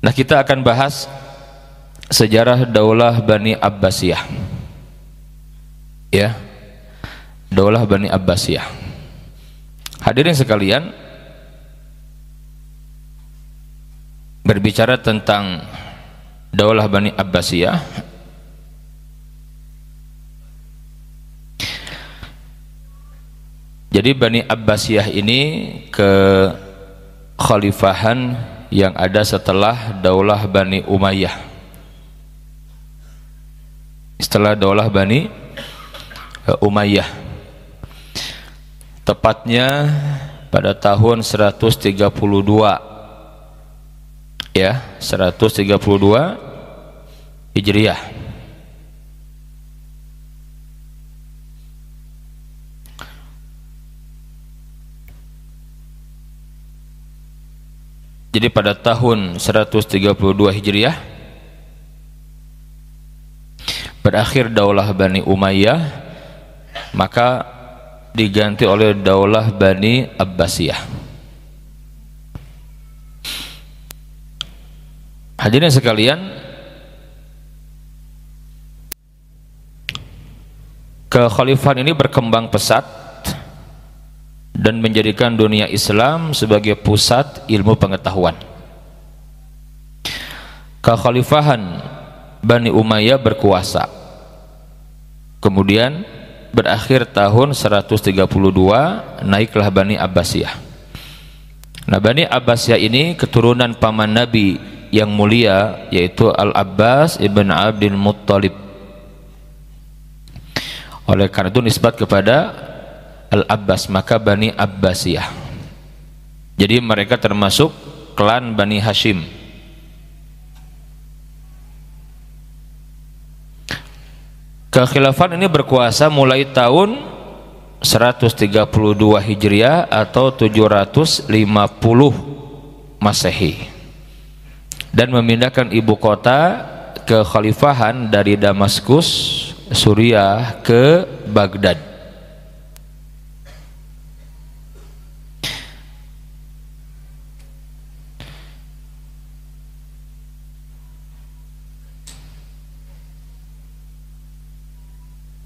Nah, kita akan bahas sejarah Daulah Bani Abbasiyah. Ya. Daulah Bani Abbasiyah. Hadirin sekalian, berbicara tentang Daulah Bani Abbasiyah, jadi Bani Abbasiyah ini kekhalifahan yang ada setelah Daulah Bani Umayyah. Setelah Daulah Bani Umayyah, tepatnya pada tahun 132, ya, 132 Hijriah. Jadi pada tahun 132 Hijriah berakhir Daulah Bani Umayyah, maka diganti oleh Daulah Bani Abbasiyah. Hadirin sekalian, kekhalifahan ini berkembang pesat dan menjadikan dunia Islam sebagai pusat ilmu pengetahuan. Kekhalifahan Bani Umayyah berkuasa, kemudian berakhir tahun 132, naiklah Bani Abbasiyah. Nah, Bani Abbasiyah ini keturunan paman Nabi yang mulia, yaitu Al-Abbas ibn Abdul Muttalib. Oleh karena itu nisbat kepada Al-Abbas, maka Bani Abbasiyah. Jadi mereka termasuk klan Bani Hashim. Kekhilafan ini berkuasa mulai tahun 132 Hijriah atau 750 Masehi, dan memindahkan ibu kota kekhalifahan dari Damaskus, Suriah ke Baghdad.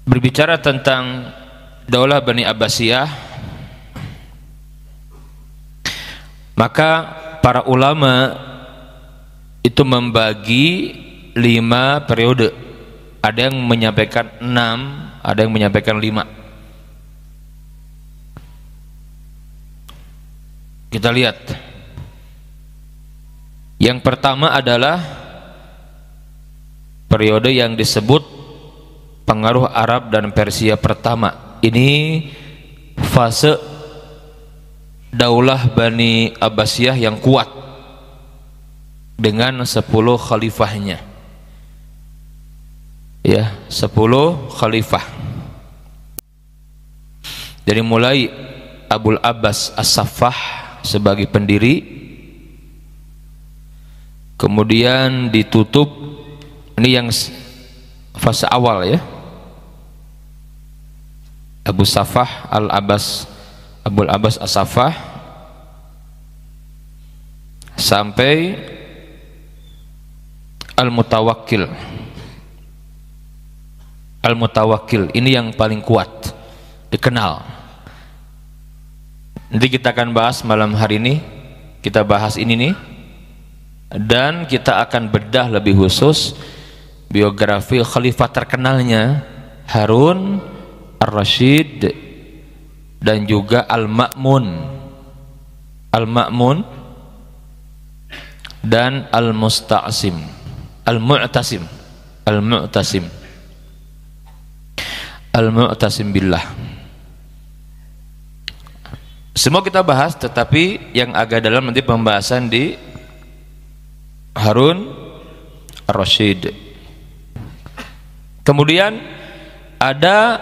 Berbicara tentang Daulah Bani Abbasiyah, maka para ulama itu membagi 5 periode. Ada yang menyampaikan 6, ada yang menyampaikan 5. Kita lihat. Yang pertama adalah periode yang disebut pengaruh Arab dan Persia pertama. Ini fase Daulah Bani Abbasiyah yang kuat dengan 10 khalifahnya. Ya, 10 khalifah. Dari mulai Abul Abbas As-Saffah sebagai pendiri, kemudian ditutup, ini yang fase awal, ya, Abu Saffah Abul Abbas As-Saffah, sampai Al-Mutawakkil. Al-Mutawakkil ini yang paling kuat dikenal. Nanti kita akan bahas malam hari ini, kita bahas ini nih, dan kita akan bedah lebih khusus biografi khalifah terkenalnya Harun Ar-Rasyid dan juga Al-Ma'mun dan Al-Musta'sim, Al-Mu'tasim billah. Semua kita bahas, tetapi yang agak dalam nanti pembahasan di Harun Ar-Rasyid. Kemudian ada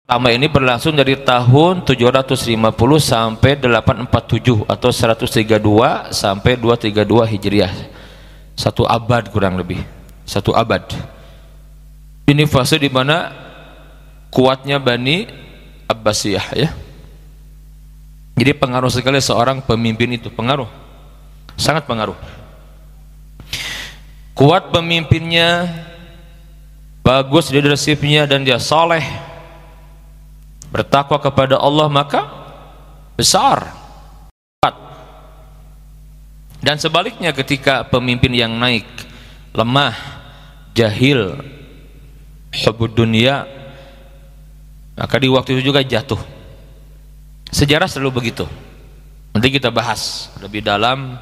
pertama ini berlangsung dari tahun 750 sampai 847 atau 132 sampai 232 Hijriah. 1 abad kurang lebih. 1 abad. Ini fase di mana kuatnya Bani Abbasiyah, ya. Jadi pengaruh sekali seorang pemimpin itu, pengaruh, sangat pengaruh. Kuat pemimpinnya, bagus leadershipnya, dan dia saleh, bertakwa kepada Allah, maka besar. Dan sebaliknya ketika pemimpin yang naik lemah, jahil, hubbud dunia, maka di waktu itu juga jatuh. Sejarah selalu begitu. Nanti kita bahas lebih dalam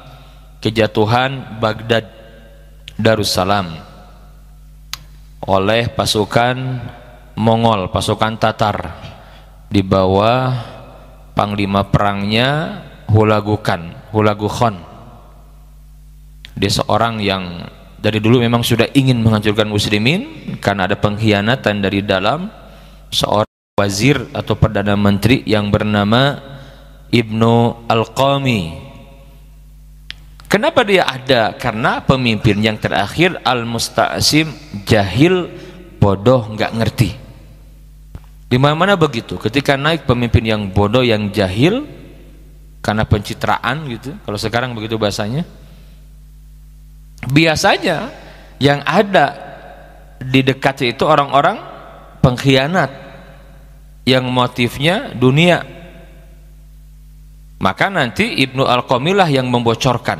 kejatuhan Baghdad Darussalam oleh pasukan Mongol, pasukan Tatar, di bawah panglima perangnya Hulagu Khan. Dia seorang yang dari dulu memang sudah ingin menghancurkan muslimin karena ada pengkhianatan dari dalam seorang wazir atau perdana menteri yang bernama Ibnu Al-Qami. Kenapa dia ada? Karena pemimpin yang terakhir Al-Musta'sim jahil, bodoh, nggak ngerti. Di mana-mana begitu. Ketika naik pemimpin yang bodoh, yang jahil, karena pencitraan gitu. Kalau sekarang begitu bahasanya. Biasanya yang ada di dekatnya itu orang-orang pengkhianat yang motifnya dunia. Maka nanti Ibnu Al-Qami lah yang membocorkan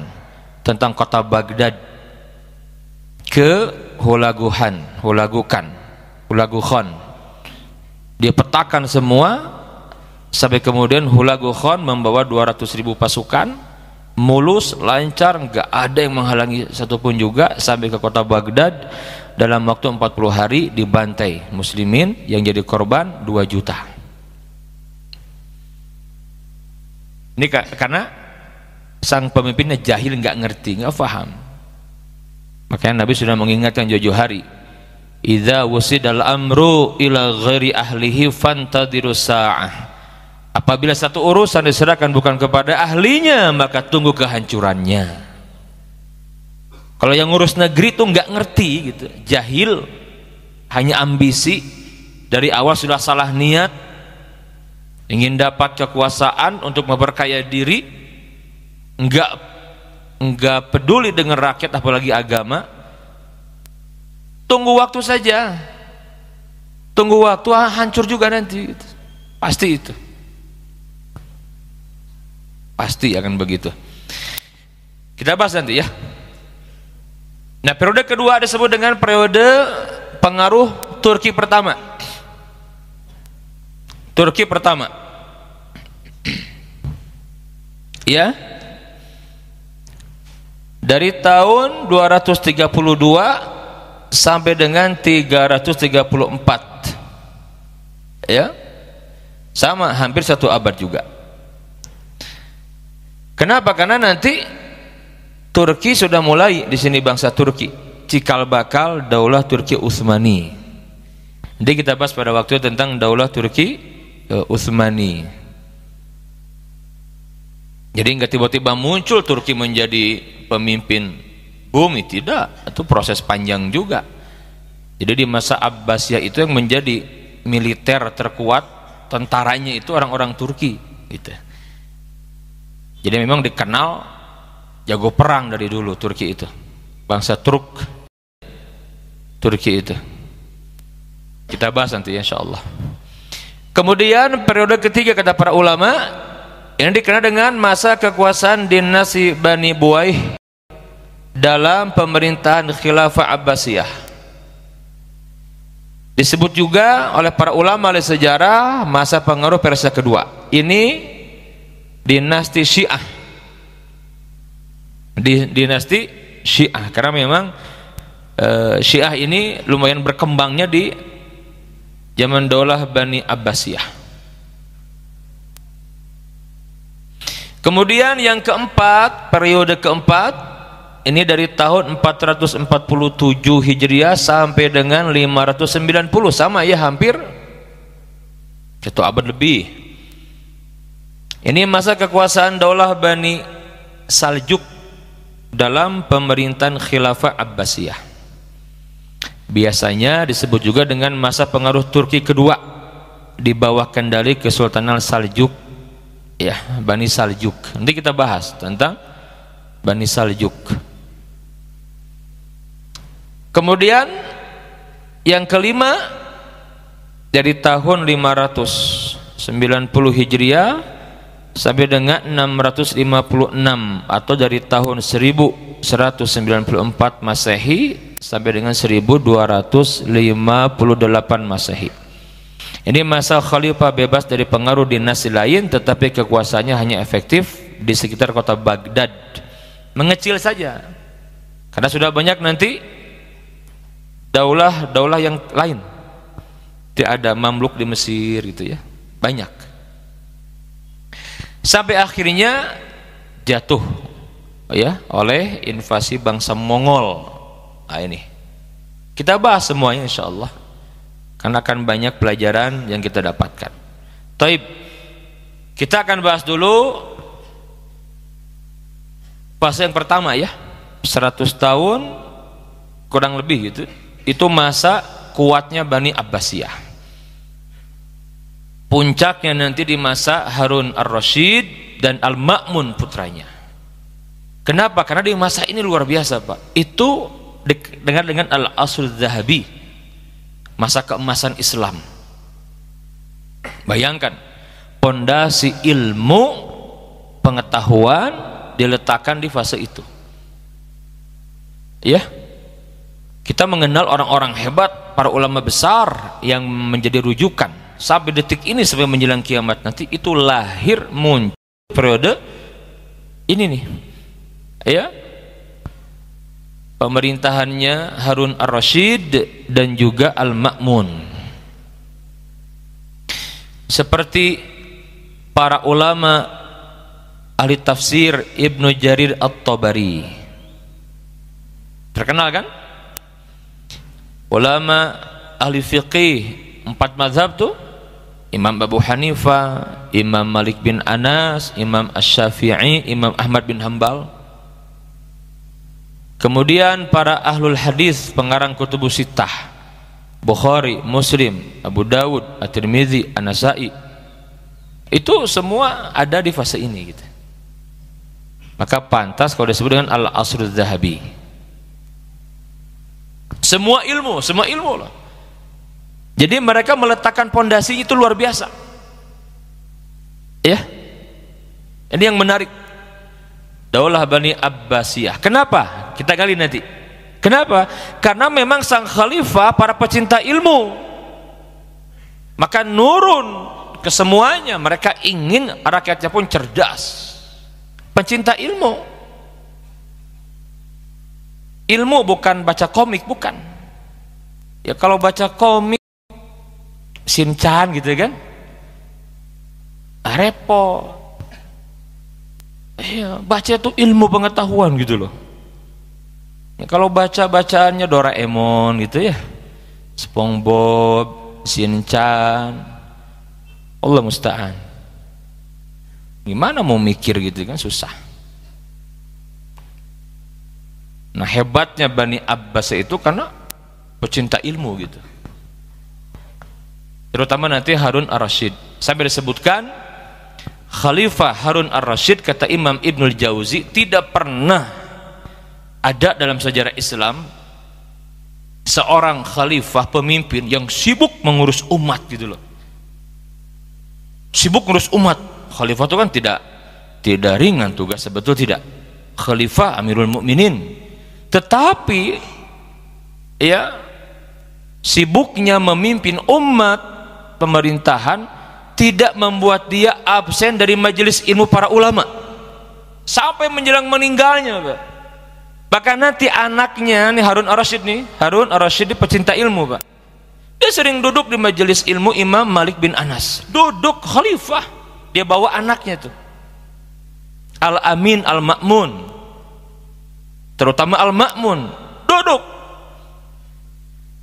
tentang kota Baghdad ke Hulagu Khan. Dia petakan semua sampai kemudian Hulagu Khan membawa 200.000 pasukan, mulus, lancar, nggak ada yang menghalangi satupun juga sampai ke kota Baghdad. Dalam waktu 40 hari dibantai muslimin, yang jadi korban 2 juta. Ini karena sang pemimpinnya jahil, nggak ngerti, nggak paham. Makanya Nabi sudah mengingatkan jauh-jauh hari, idza wusidal amru ila ghairi ahlihi fantadirus sa'ah. Apabila satu urusan diserahkan bukan kepada ahlinya, maka tunggu kehancurannya. Kalau yang ngurus negeri tuh nggak ngerti gitu, jahil, hanya ambisi, dari awal sudah salah niat, ingin dapat kekuasaan untuk memperkaya diri, nggak peduli dengan rakyat apalagi agama. Tunggu waktu saja, tunggu waktu, hancur juga nanti gitu. Pasti itu, pasti akan begitu. Kita bahas nanti ya. Nah, periode kedua disebut dengan periode pengaruh Turki pertama. Turki pertama, ya, dari tahun 232 sampai dengan 334, ya, sama, hampir 1 abad juga. Kenapa? Karena nanti Turki sudah mulai di sini, bangsa Turki, cikal bakal Daulah Turki Utsmani. Nanti kita bahas pada waktu tentang Daulah Turki Utsmani. Jadi nggak tiba-tiba muncul Turki menjadi pemimpin bumi, tidak. Itu proses panjang juga. Jadi di masa Abbasiyah itu yang menjadi militer terkuat, tentaranya itu orang-orang Turki gitu. Jadi memang dikenal jago perang dari dulu Turki itu, bangsa Turki itu. Kita bahas nanti insyaallah. Kemudian periode ketiga kata para ulama, ini dikenal dengan masa kekuasaan dinasti Bani Buaih dalam pemerintahan Khilafah Abbasiyah. Disebut juga oleh para ulama oleh sejarah masa pengaruh Persia kedua. Ini dinasti Syiah. Dinasti Syiah, karena memang Syiah ini lumayan berkembangnya di zaman Daulah Bani Abbasiyah. Kemudian yang keempat, periode keempat, ini dari tahun 447 Hijriah sampai dengan 590, sama ya, hampir 1 abad lebih. Ini masa kekuasaan Daulah Bani Saljuk dalam pemerintahan Khilafah Abbasiyah. Biasanya disebut juga dengan masa pengaruh Turki kedua di bawah kendali Kesultanan Saljuk, ya, Bani Saljuk. Nanti kita bahas tentang Bani Saljuk. Kemudian yang kelima, dari tahun 590 Hijriah sampai dengan 656, atau dari tahun 1194 Masehi sampai dengan 1258 Masehi. Ini masa khalifah bebas dari pengaruh dinasti lain, tetapi kekuasaannya hanya efektif di sekitar kota Baghdad. Mengecil saja, karena sudah banyak nanti daulah yang lain. Tidak ada Mamluk di Mesir gitu ya, banyak. Sampai akhirnya jatuh ya oleh invasi bangsa Mongol. Nah, ini kita bahas semuanya insyaallah, karena akan banyak pelajaran yang kita dapatkan. Taib, kita akan bahas dulu fase yang pertama ya, 100 tahun kurang lebih gitu. Itu masa kuatnya Bani Abbasiyah. Puncaknya nanti di masa Harun ar-Rasyid dan Al-Ma'mun putranya. Kenapa? Karena di masa ini luar biasa Pak. Itu dengan Al-Asr Zahabi, masa keemasan Islam. Bayangkan, pondasi ilmu pengetahuan diletakkan di fase itu. Ya, kita mengenal orang-orang hebat, para ulama besar yang menjadi rujukan sampai detik ini, sampai menjelang kiamat nanti. Itu lahir muncul periode ini nih ya, pemerintahannya Harun ar-Rasyid dan juga Al-Ma'mun. Seperti para ulama ahli tafsir Ibnu Jarir At-Tabari, terkenal kan? Ulama ahli fiqih 4 mazhab tuh, Imam Abu Hanifah, Imam Malik bin Anas, Imam Asy-Syafi'i, Imam Ahmad bin Hambal. Kemudian para ahlul hadis, pengarang kutubus sittah, Bukhari, Muslim, Abu Dawud, At-Tirmidzi, An-Nasa'i. Itu semua ada di fase ini gitu. Maka pantas kalau disebut dengan Al-Asr Zahabi. Semua ilmu lah. Jadi mereka meletakkan pondasi itu luar biasa. Ya. Ini yang menarik. Daulah Bani Abbasiyah. Kenapa? Kita gali nanti. Kenapa? Karena memang sang khalifah para pecinta ilmu. Maka nurun ke semuanya. Mereka ingin rakyatnya pun cerdas. Pencinta ilmu. Ilmu bukan baca komik, bukan. Ya kalau baca komik Shinchan gitu kan, repot. Ya, baca itu ilmu pengetahuan gitu loh. Ya, kalau baca-bacaannya Doraemon gitu ya, SpongeBob, Shinchan, Allah musta'an. Gimana mau mikir gitu kan, susah. Nah hebatnya Bani Abbas itu karena pecinta ilmu gitu. Terutama nanti Harun ar-Rasyid. Sampai disebutkan Khalifah Harun ar-Rasyid, kata Imam Ibnul Jauzi, tidak pernah ada dalam sejarah Islam seorang khalifah pemimpin yang sibuk mengurus umat gitu loh. Sibuk mengurus umat. Khalifah itu kan tidak ringan tugas, sebetulnya tidak. Khalifah Amirul Mukminin. Tetapi ya sibuknya memimpin umat, pemerintahan, tidak membuat dia absen dari majelis ilmu para ulama sampai menjelang meninggalnya Pak. Bahkan nanti anaknya nih Harun ar-Rasyid ini pecinta ilmu Pak. Dia sering duduk di majelis ilmu Imam Malik bin Anas, duduk khalifah, dia bawa anaknya tuh Al-Amin Al-Ma'mun, terutama Al-Ma'mun, duduk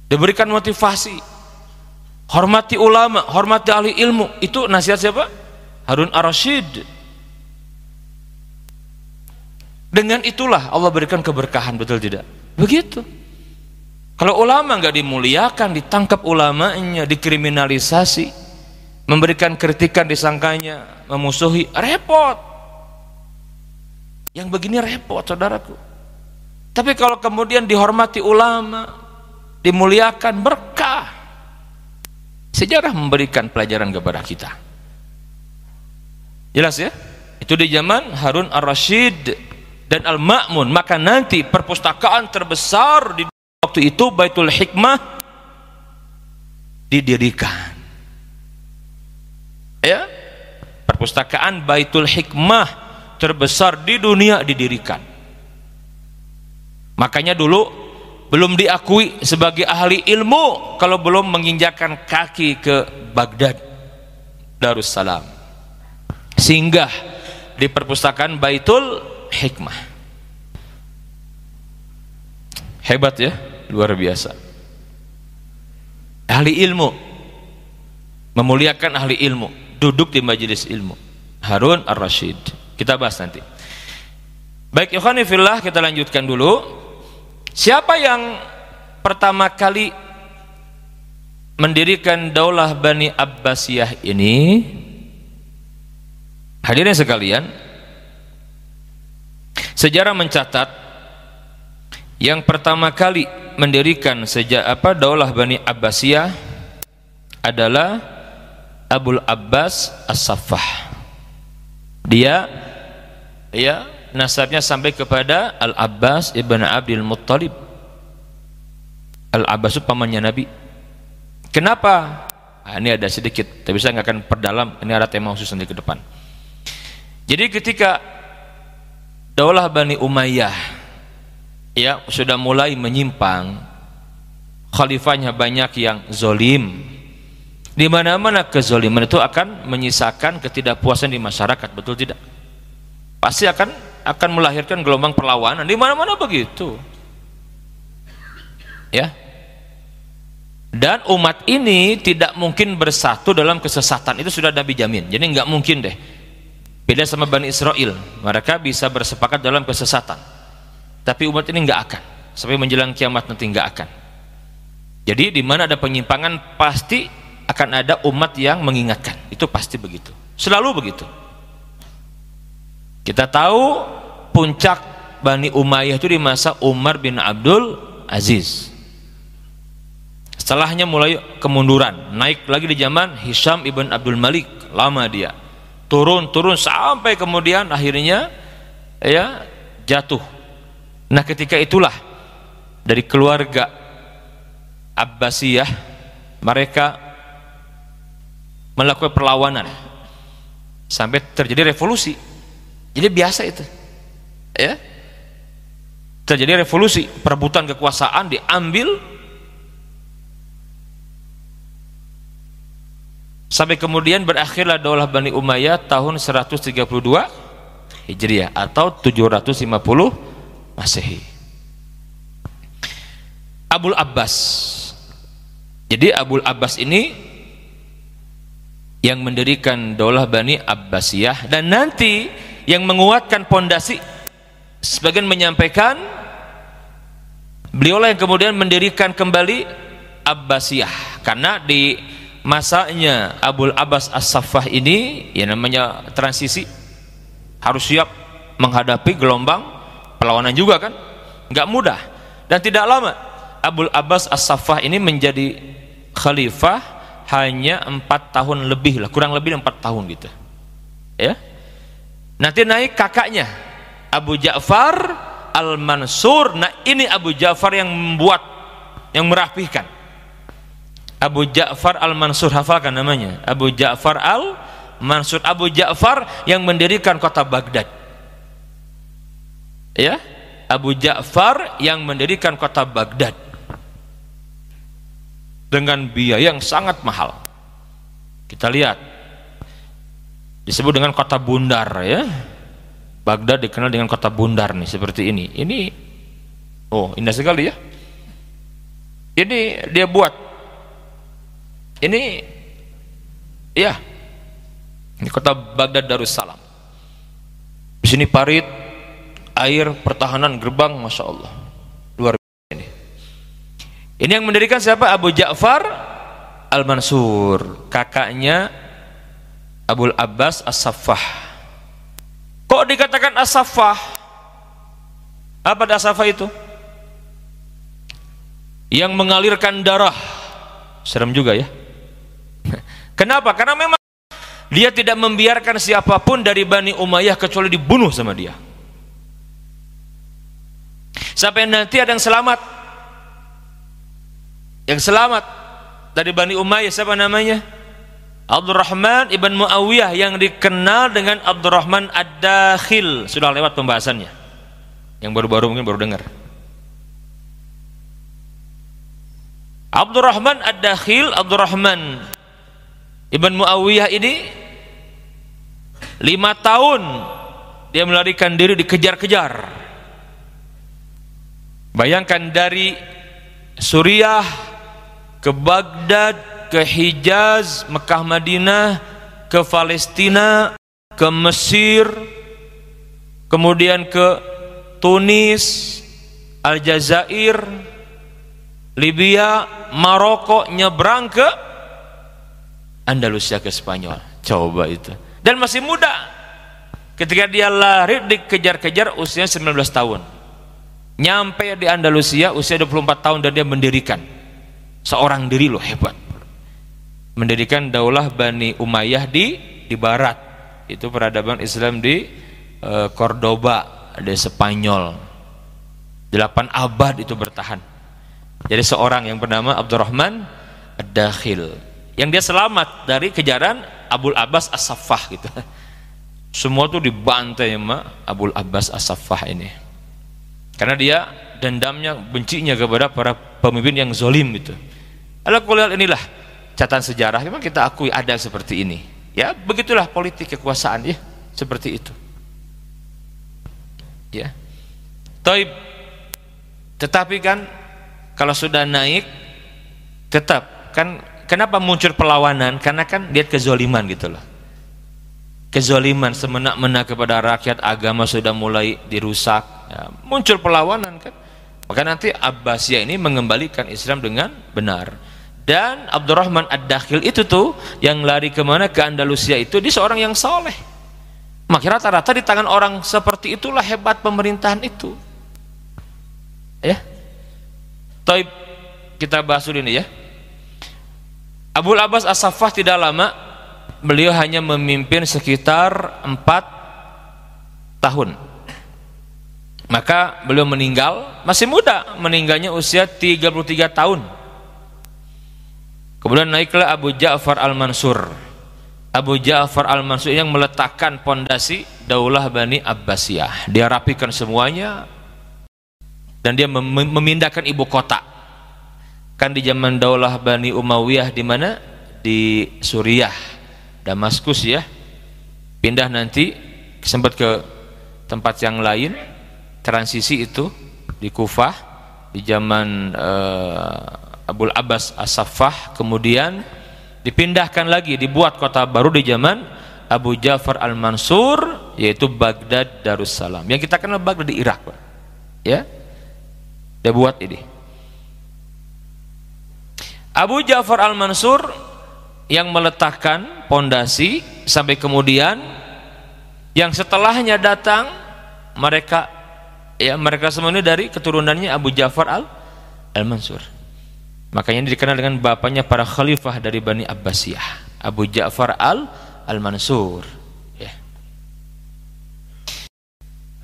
diberikan motivasi, hormati ulama, hormati ahli ilmu. Itu nasihat siapa? Harun ar-Rasyid. Dengan itulah Allah berikan keberkahan, betul tidak? Begitu. Kalau ulama nggak dimuliakan, ditangkap ulamanya, dikriminalisasi, memberikan kritikan disangkanya memusuhi, repot. Yang begini repot, saudaraku. Tapi kalau kemudian dihormati ulama, dimuliakan, berkah. Sejarah memberikan pelajaran kepada kita. Jelas ya? Itu di zaman Harun ar-Rasyid dan Al-Ma'mun. Maka nanti perpustakaan terbesar di waktu itu, Baitul Hikmah, didirikan. Ya, perpustakaan Baitul Hikmah terbesar di dunia didirikan. Makanya dulu belum diakui sebagai ahli ilmu kalau belum menginjakkan kaki ke Baghdad, Darussalam, singgah di perpustakaan Baitul Hikmah. Hebat ya, luar biasa. Ahli ilmu, memuliakan ahli ilmu, duduk di majelis ilmu. Harun ar-Rasyid. Kita bahas nanti. Baik ikhwani fillah, kita lanjutkan dulu. Siapa yang pertama kali mendirikan Daulah Bani Abbasiyah ini? Hadirin sekalian, sejarah mencatat yang pertama kali mendirikan Daulah Bani Abbasiyah adalah Abul Abbas As-Saffah. Dia nasabnya sampai kepada Al-Abbas ibn Abdul Muttalib. Al-Abbas itu pamannya Nabi. Kenapa? Ini ada sedikit, tapi saya nggak akan perdalam. Ini ada tema khusus nanti ke depan. Jadi ketika Daulah Bani Umayyah sudah mulai menyimpang, khalifahnya banyak yang zolim. Di mana-mana kezoliman itu akan menyisakan ketidakpuasan di masyarakat, betul tidak? Pasti akan melahirkan gelombang perlawanan. Di mana-mana begitu. Ya. Dan umat ini tidak mungkin bersatu dalam kesesatan. Itu sudah Nabi jamin. Jadi nggak mungkin deh. Beda sama Bani Israel. Mereka bisa bersepakat dalam kesesatan. Tapi umat ini nggak akan. Sampai menjelang kiamat nanti nggak akan. Jadi di mana ada penyimpangan pasti akan ada umat yang mengingatkan. Itu pasti begitu. Selalu begitu. Kita tahu puncak Bani Umayyah itu di masa Umar bin Abdul Aziz. Setelahnya mulai kemunduran, naik lagi di zaman Hisham ibn Abdul Malik, lama dia. Turun sampai kemudian akhirnya jatuh. Nah, ketika itulah dari keluarga Abbasiyah mereka melakukan perlawanan sampai terjadi revolusi. Jadi biasa itu, ya, terjadi revolusi, perebutan kekuasaan diambil sampai kemudian berakhirlah Daulah Bani Umayyah tahun 132 Hijriah atau 750 Masehi. Abul Abbas. Jadi Abul Abbas ini yang mendirikan Daulah Bani Abbasiyah, dan nanti yang menguatkan pondasi. Sebagian menyampaikan beliaulah yang kemudian mendirikan kembali Abbasiyah, karena di masanya Abul Abbas As-Saffah ini namanya transisi, harus siap menghadapi gelombang perlawanan juga kan, nggak mudah. Dan tidak lama Abul Abbas As-Saffah ini menjadi khalifah hanya 4 tahun lebih lah, kurang lebih 4 tahun gitu ya. Nanti naik kakaknya Abu Ja'far Al-Mansur. Nah, ini Abu Ja'far yang membuat, yang merapihkan. Abu Ja'far Al-Mansur, hafalkan namanya, Abu Ja'far Al-Mansur. Abu Ja'far yang mendirikan kota Baghdad ya. Abu Ja'far yang mendirikan kota Baghdad dengan biaya yang sangat mahal. Kita lihat, disebut dengan kota bundar ya. Baghdad dikenal dengan kota bundar nih, seperti ini. Ini indah sekali ya. Ini dia buat. Ini ya. Ini kota Baghdad Darussalam. Di sini parit, air, pertahanan, gerbang, masya Allah. Ini yang mendirikan siapa? Abu Ja'far Al-Mansur, kakaknya Abul Abbas As-Saffah. Kok dikatakan As-Saffah? Apa As-Saffah itu? Yang mengalirkan darah. Serem juga ya. Kenapa? Karena memang dia tidak membiarkan siapapun dari Bani Umayyah kecuali dibunuh sama dia. Sampai nanti ada yang selamat. Yang selamat dari Bani Umayyah siapa namanya? Abdurrahman ibn Muawiyah, yang dikenal dengan Abdurrahman Ad-Dakhil. Sudah lewat pembahasannya. Yang baru-baru mungkin baru dengar. Abdurrahman Ad-Dakhil, Abdurrahman ibn Muawiyah ini 5 tahun dia melarikan diri, dikejar-kejar. Bayangkan dari Suriah ke Baghdad, ke Hijaz, Mekah, Madinah, ke Palestina, ke Mesir, kemudian ke Tunis, Aljazair, Libya, Maroko, nyebrang ke Andalusia, ke Spanyol. Coba itu. Dan masih muda. Ketika dia lari dikejar-kejar usia 19 tahun. Nyampe di Andalusia usia 24 tahun dan dia mendirikan seorang diri loh, hebat. Mendirikan daulah Bani Umayyah di barat. Itu peradaban Islam di Cordoba, di Spanyol. 8 abad itu bertahan. Jadi seorang yang bernama Abdurrahman Ad-Dakhil, yang dia selamat dari kejaran Abul Abbas As-Saffah gitu. Semua tuh dibantai sama Abul Abbas As-Saffah ini. Karena dia dendamnya, bencinya kepada para pemimpin yang zolim gitu. Ala kuliah inilah catatan sejarah, memang kita akui ada seperti ini. Ya, begitulah politik kekuasaan ya, seperti itu. Ya. Tetapi kan kalau sudah naik tetap kan, kenapa muncul perlawanan? Karena kan lihat kezoliman gitu loh. Kezoliman semena-mena kepada rakyat, agama sudah mulai dirusak, ya, muncul perlawanan kan. Maka nanti Abbasiyah ini mengembalikan Islam dengan benar. Dan Abdurrahman Ad-Dakhil itu tuh yang lari kemana, ke Andalusia itu, dia seorang yang soleh. Maka rata-rata di tangan orang seperti itulah hebat pemerintahan itu. Ya. Taib, kita bahas dulu ini ya. Abul Abbas As-Saffah tidak lama, beliau hanya memimpin sekitar 4 tahun. Maka beliau meninggal, masih muda, meninggalnya usia 33 tahun. Kemudian naiklah Abu Ja'far Al-Mansur. Abu Ja'far Al-Mansur yang meletakkan pondasi daulah Bani Abbasiyah. Dia rapikan semuanya dan dia memindahkan ibu kota. Kan di zaman daulah Bani Umayyah di mana? Di Suriah, Damaskus ya. Pindah nanti sempat ke tempat yang lain, transisi itu di Kufah di zaman Abul Abbas As-Saffah, kemudian dipindahkan lagi, dibuat kota baru di zaman Abu Ja'far Al-Mansur, yaitu Baghdad Darussalam. Yang kita kenal Baghdad di Irak, Pak. Ya. Dia buat ini. Abu Ja'far Al-Mansur yang meletakkan pondasi, sampai kemudian yang setelahnya datang mereka semua ini dari keturunannya Abu Ja'far Al-Mansur. Makanya dikenal dengan bapaknya para khalifah dari Bani Abbasiyah, Abu Ja'far Al-Mansur ya.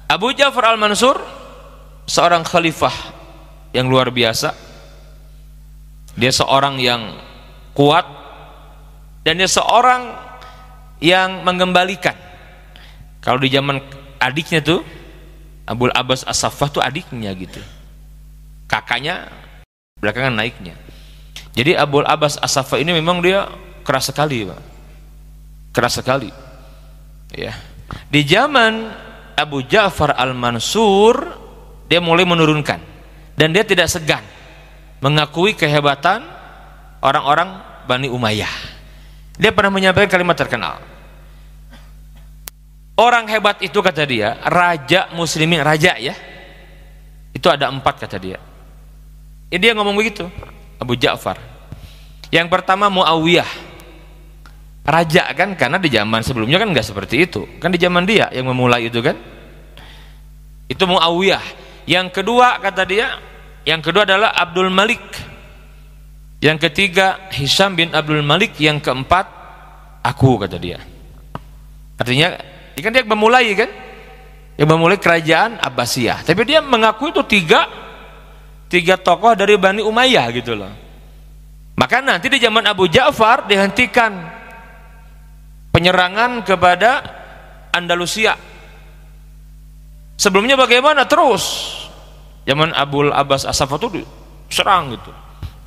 Abu Ja'far Al-Mansur seorang khalifah yang luar biasa. Dia seorang yang kuat dan dia seorang yang mengembalikan. Kalau di zaman adiknya tuh Abul Abbas As-Saffah tuh adiknya gitu, kakaknya belakangan naiknya. Jadi Abul Abbas As-Saffah ini memang dia keras sekali, Pak. Keras sekali. Ya. Di zaman Abu Ja'far Al-Mansur dia mulai menurunkan dan dia tidak segan mengakui kehebatan orang-orang Bani Umayyah. Dia pernah menyampaikan kalimat terkenal. Orang hebat itu kata dia, raja muslimin, raja ya. Itu ada 4 kata dia. Dia ngomong begitu, Abu Ja'far. Yang pertama Muawiyah. raja kan, karena di zaman sebelumnya kan nggak seperti itu kan, di zaman dia yang memulai itu kan. Itu Muawiyah. Yang kedua kata dia, yang kedua adalah Abdul Malik, yang ketiga Hisham bin Abdul Malik, yang keempat aku, kata dia. Artinya kan dia memulai kan, yang memulai kerajaan Abbasiyah, tapi dia mengaku itu tiga tokoh dari Bani Umayyah gitu loh. Maka nanti di zaman Abu Ja'far dihentikan penyerangan kepada Andalusia. Sebelumnya bagaimana? Terus zaman Abul Abbas As-Saffah itu serang gitu.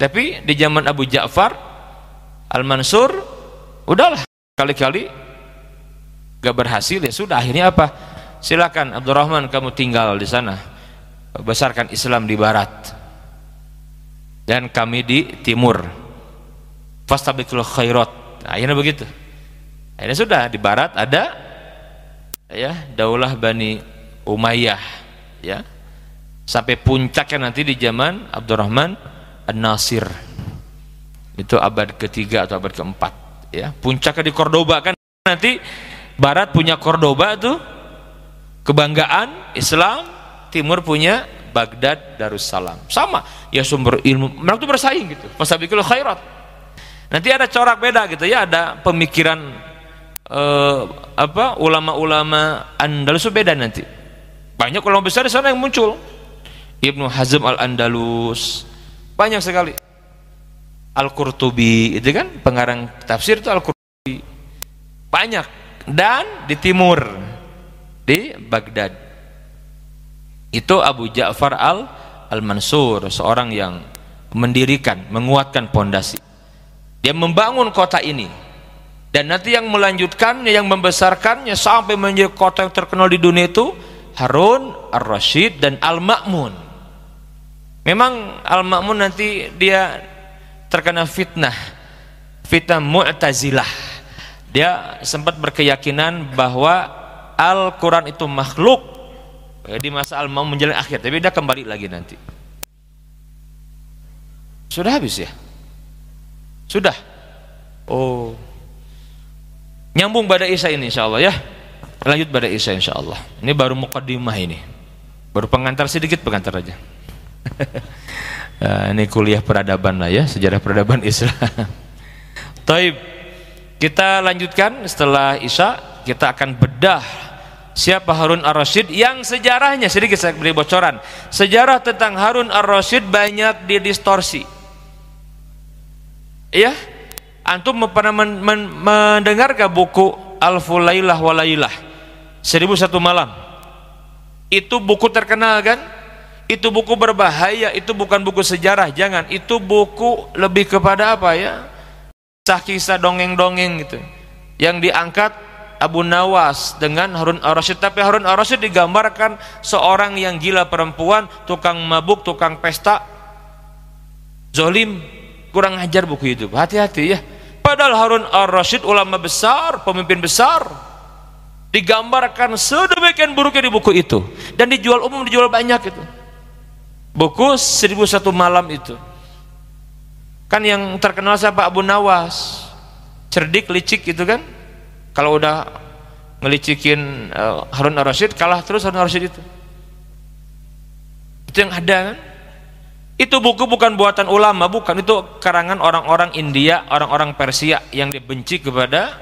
Tapi di zaman Abu Ja'far Al-Mansur udahlah, kali-kali gak berhasil, ya sudah, akhirnya apa? Silakan Abdurrahman, kamu tinggal di sana, besarkan Islam di barat dan kami di timur, fastabiqul khairat. Nah, akhirnya begitu. Akhirnya sudah, di barat ada ya daulah Bani Umayyah ya, sampai puncaknya nanti di zaman Abdurrahman An-Nasir, itu abad ketiga atau abad keempat ya. Puncaknya di Cordoba kan, nanti barat punya Cordoba tuh, kebanggaan Islam, timur punya Baghdad Darussalam, sama ya sumber ilmu, mereka tuh bersaing gitu, fastabiqul khairat. Nanti ada corak beda gitu ya, ada pemikiran ulama-ulama Andalus beda nanti. Banyak ulama besar di sana yang muncul, Ibnu Hazm Al-Andalus, banyak sekali. Al-Qurtubi itu kan pengarang tafsir itu, Al-Qurtubi banyak. Dan di timur di Baghdad itu Abu Ja'far Al-Mansur, seorang yang mendirikan, menguatkan pondasi. Dia membangun kota ini, dan nanti yang melanjutkannya, yang membesarkannya sampai menjadi kota yang terkenal di dunia itu Harun Ar-Rasyid dan Al-Ma'mun. Memang Al-Ma'mun nanti dia terkena fitnah Mu'tazilah. Dia sempat berkeyakinan bahwa Al-Quran itu makhluk di masa Al-Ma'mun menjelang akhir, tapi dia kembali lagi nanti. Sudah habis ya? Sudah? Oh, nyambung pada Isya ini insyaallah ya. Lanjut pada Isya insyaallah. Ini baru muqaddimah, ini baru pengantar, sedikit pengantar aja. Nah, ini kuliah peradaban lah ya, sejarah peradaban Islam. Taib, kita lanjutkan setelah Isya. Kita akan bedah siapa Harun Ar-Rasyid, yang sejarahnya sedikit saya beri bocoran. Sejarah tentang Harun Ar-Rasyid banyak didistorsi ya. Antum pernah mendengar gak buku Alfu Lailah wa Lailah, 1001 Malam? Itu buku terkenal kan? Itu buku berbahaya, itu bukan buku sejarah, jangan. Itu buku lebih kepada apa ya, kisah-kisah dongeng-dongeng gitu, yang diangkat Abu Nawas dengan Harun Ar-Rasyid. Tapi Harun Ar-Rasyid digambarkan seorang yang gila perempuan, tukang mabuk, tukang pesta, zolim, kurang ajar buku itu. Hati-hati ya. Padahal Harun Ar-Rasyid ulama besar, pemimpin besar, digambarkan sedemikian buruknya di buku itu, dan dijual umum, dijual banyak itu. Buku 1001 Malam itu kan yang terkenal siapa? Abu Nawas, cerdik, licik gitu kan. Kalau udah ngelicikin Harun Ar-Rasyid, kalah terus Harun Ar-Rasyid itu yang ada kan. Itu buku bukan buatan ulama, bukan, itu karangan orang-orang India, orang-orang Persia yang dibenci kepada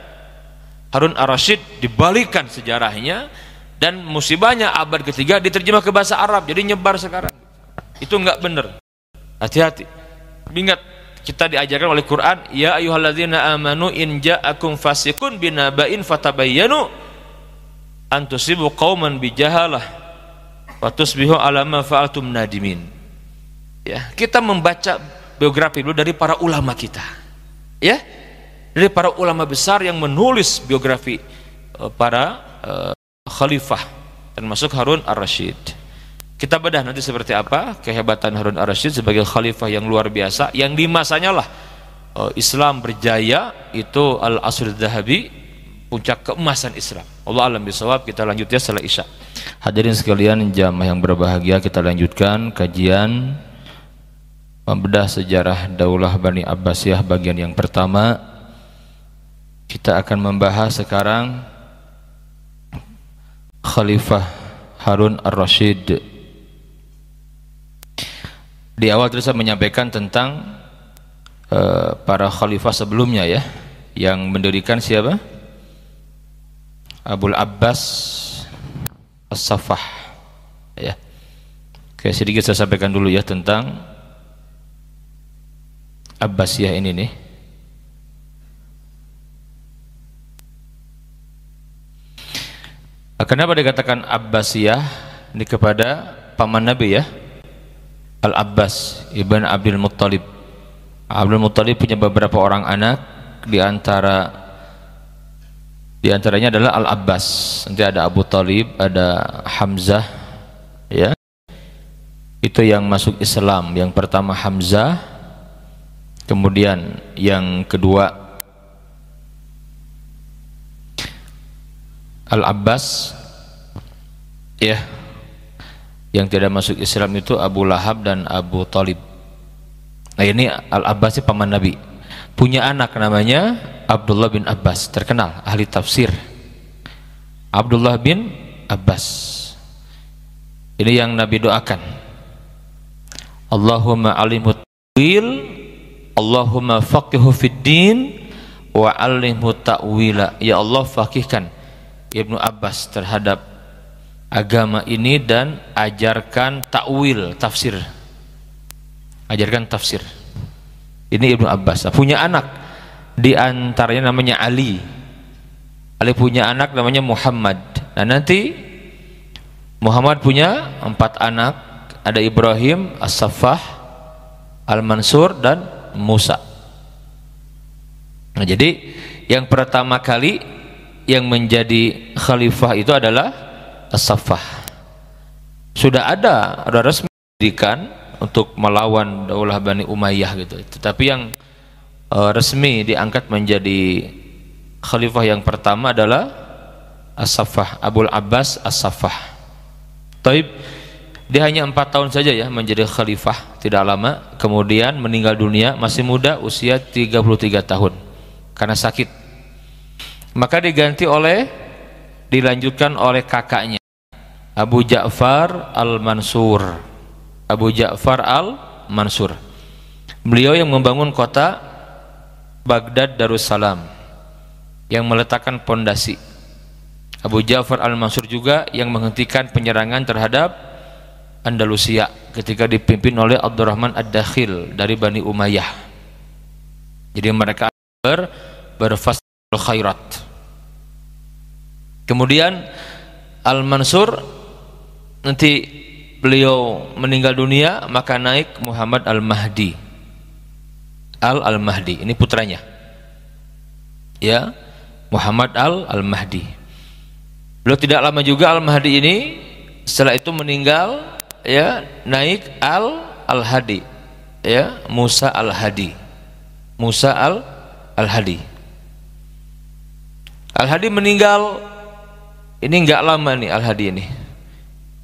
Harun Ar-Rasyid. Dibalikan sejarahnya, dan musibahnya abad ketiga diterjemah ke bahasa Arab, jadi nyebar sekarang. Itu enggak benar, hati-hati. Ingat, kita diajarkan oleh Quran, ya ayyuhalladzina amanu in ja'akum fasiqun binaba'in fatabayyanu an tusibu qauman bijahalah wa tusbihu ala ma fa'altum nadimin. Ya, kita membaca biografi dulu dari para ulama kita, ya, dari para ulama besar yang menulis biografi para khalifah, termasuk Harun Ar-Rasyid. Kita bedah nanti seperti apa kehebatan Harun Ar-Rasyid sebagai khalifah yang luar biasa, yang di masanya lah Islam berjaya. Itu Al-Asr Dzahabi, puncak keemasan Islam. Allah alam bisawab. Kita lanjut ya setelah Isya. Hadirin sekalian jamaah yang berbahagia, kita lanjutkan kajian membedah sejarah Daulah Bani Abbasiyah bagian yang pertama. Kita Kita akan membahas sekarang Khalifah Harun ar-Rasyid. Di awal tadi saya menyampaikan tentang para khalifah sebelumnya ya, yang mendirikan siapa? Abul Abbas As-Saffah ya. Oke, sedikit saya sampaikan dulu ya tentang Abbasiyah ini nih. Kenapa dikatakan Abbasiyah? Ini kepada paman Nabi ya, Al-Abbas ibn Abdul Muttalib. Abdul Muttalib punya beberapa orang anak, di antaranya adalah Al-Abbas. Nanti ada Abu Talib, ada Hamzah ya. Itu yang masuk Islam. Yang pertama Hamzah, kemudian yang kedua Al-Abbas ya. Yang tidak masuk Islam itu Abu Lahab dan Abu Talib. Nah ini Al-Abbas paman Nabi, punya anak namanya Abdullah bin Abbas, terkenal ahli tafsir. Abdullah bin Abbas ini yang Nabi doakan, Allahumma alimhu ta'wil, Allahumma faqihu fid din wa alimhu ta'wila. Ya Allah, faqihkan Ibnu Abbas terhadap agama ini dan ajarkan ta'wil, tafsir. Ajarkan tafsir. Ini Ibnu Abbas. Punya anak, di antaranya namanya Ali. Ali punya anak namanya Muhammad. Nah nanti Muhammad punya 4 anak. Ada Ibrahim, As-Saffah, Al-Mansur dan Musa. Nah jadi yang pertama kali yang menjadi khalifah itu adalah As-Saffah. Sudah resmi didirikan untuk melawan Daulah Bani Umayyah gitu. Tetapi yang resmi diangkat menjadi khalifah yang pertama adalah As-Saffah, Abul Abbas As-Saffah. Taib, dia hanya 4 tahun saja ya menjadi khalifah, tidak lama. Kemudian meninggal dunia masih muda, usia 33 tahun karena sakit. Maka dilanjutkan oleh kakaknya Abu Ja'far Al-Mansur. Abu Ja'far Al-Mansur. Beliau yang membangun kota Baghdad Darussalam, yang meletakkan pondasi. Abu Ja'far Al-Mansur juga yang menghentikan penyerangan terhadap Andalusia ketika dipimpin oleh Abdurrahman Ad-Dakhil dari Bani Umayyah. Jadi mereka berfasil khairat. Kemudian Al-Mansur nanti beliau meninggal dunia, maka naik Muhammad Al-Mahdi. Al-Mahdi ini putranya ya, Muhammad Al-Mahdi. Beliau tidak lama juga Al-Mahdi ini setelah itu meninggal ya, naik Al-Hadi ya, Musa Al-Hadi. Musa Al-Hadi. Al-Hadi meninggal ini enggak lama nih Al-Hadi ini.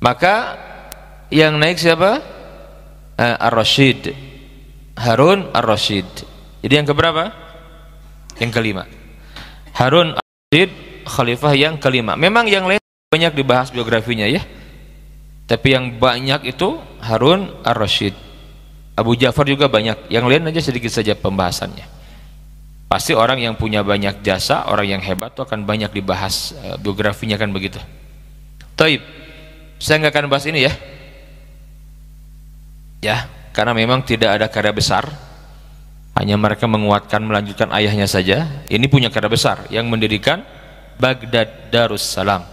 Maka yang naik siapa? Ar-Rasyid, Harun ar-Rasyid. Jadi yang keberapa? Yang kelima. Harun ar-Rasyid, khalifah yang kelima. Memang yang lain banyak dibahas biografinya ya, tapi yang banyak itu Harun ar-Rasyid. Abu Ja'far juga banyak, yang lain aja sedikit saja pembahasannya. Pasti orang yang punya banyak jasa, orang yang hebat itu akan banyak dibahas biografinya, kan begitu. Taib, saya nggak akan bahas ini ya, karena memang tidak ada karya besar, hanya mereka menguatkan melanjutkan ayahnya saja. Ini punya karya besar yang mendirikan Baghdad Darussalam.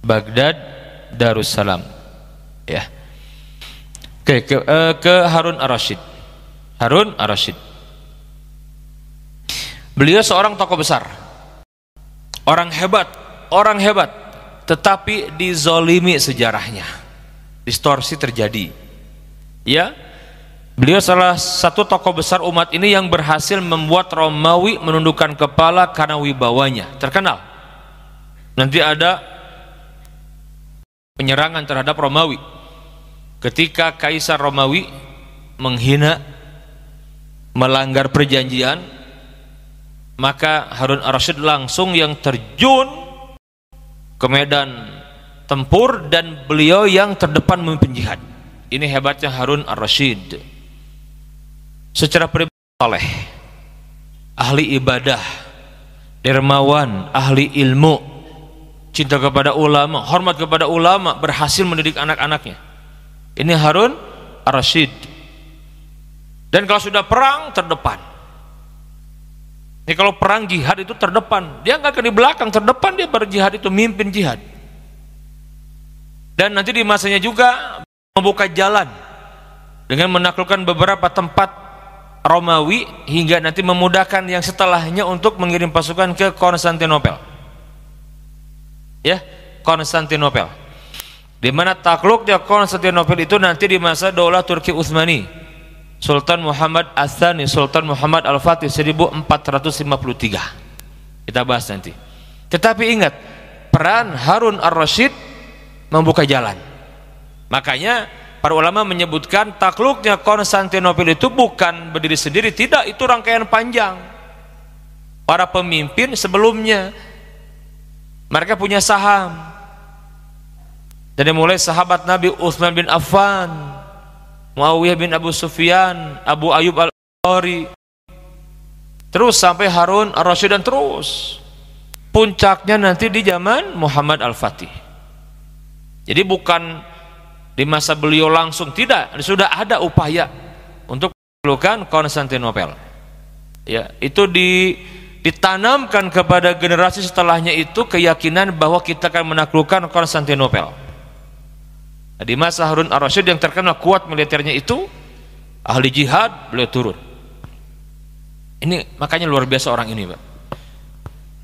Baghdad Darussalam ya. Oke, ke Harun ar-Rasyid. Harun ar-Rasyid, beliau seorang tokoh besar, orang hebat, tetapi dizolimi sejarahnya, distorsi terjadi ya. Beliau salah satu tokoh besar umat ini yang berhasil membuat Romawi menundukkan kepala karena wibawanya, terkenal. Nanti ada penyerangan terhadap Romawi ketika Kaisar Romawi menghina, melanggar perjanjian, maka Harun ar-Rasyid langsung yang terjun ke medan tempur dan beliau yang terdepan memimpin jihad. Ini hebatnya Harun ar-Rasyid. Secara pribadi soleh, ahli ibadah, dermawan, ahli ilmu, cinta kepada ulama, hormat kepada ulama, berhasil mendidik anak-anaknya. Ini Harun ar-Rasyid. Dan kalau sudah perang, terdepan. Ini kalau perang jihad itu terdepan, dia nggak akan di belakang, terdepan dia berjihad, itu mimpin jihad. Dan nanti di masanya juga membuka jalan dengan menaklukkan beberapa tempat Romawi hingga nanti memudahkan yang setelahnya untuk mengirim pasukan ke Konstantinopel. Ya, Konstantinopel. Di mana takluknya Konstantinopel itu nanti di masa Daulah Turki Utsmani. Sultan Muhammad Ats-Tsani, Sultan Muhammad Al-Fatih 1453. Kita bahas nanti. Tetapi ingat, peran Harun ar-Rasyid membuka jalan. Makanya para ulama menyebutkan takluknya Konstantinopel itu bukan berdiri sendiri, tidak, itu rangkaian panjang. Para pemimpin sebelumnya mereka punya saham. Dari mulai sahabat Nabi Utsman bin Affan, Muawiyah bin Abu Sufyan, Abu Ayyub al-Ansari, terus sampai Harun ar-Rasyid, dan terus puncaknya nanti di zaman Muhammad Al-Fatih. Jadi bukan di masa beliau langsung, tidak, sudah ada upaya untuk menaklukkan Konstantinopel. Ya, itu ditanamkan kepada generasi setelahnya itu keyakinan bahwa kita akan menaklukkan Konstantinopel. Di masa Harun ar-Rasyid yang terkenal kuat militernya itu, ahli jihad, beliau turun. Ini makanya luar biasa orang ini, Pak.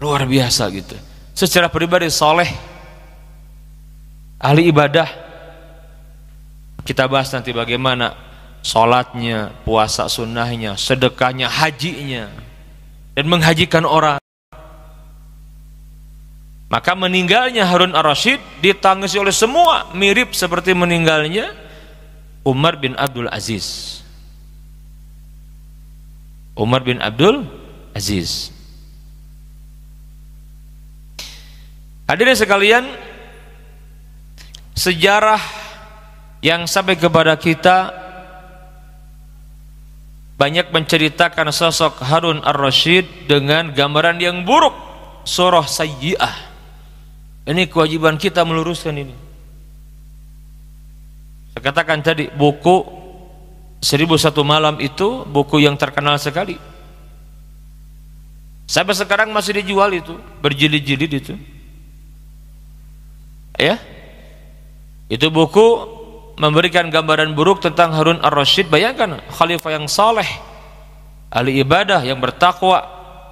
Luar biasa gitu. Secara pribadi soleh, ahli ibadah. Kita bahas nanti bagaimana sholatnya, puasa sunnahnya, sedekahnya, hajinya, dan menghajikan orang. Maka meninggalnya Harun ar-Rasyid ditangisi oleh semua, mirip seperti meninggalnya Umar bin Abdul Aziz. Umar bin Abdul Aziz. Hadirin sekalian, sejarah yang sampai kepada kita banyak menceritakan sosok Harun ar-Rasyid dengan gambaran yang buruk, surah sayyi'ah. Ini kewajiban kita meluruskan ini. Saya katakan tadi, buku 1001 Malam itu buku yang terkenal sekali. Sampai sekarang masih dijual itu, berjilid-jilid itu. Ya, itu buku memberikan gambaran buruk tentang Harun ar-Rasyid. Bayangkan, khalifah yang saleh, ahli ibadah yang bertakwa,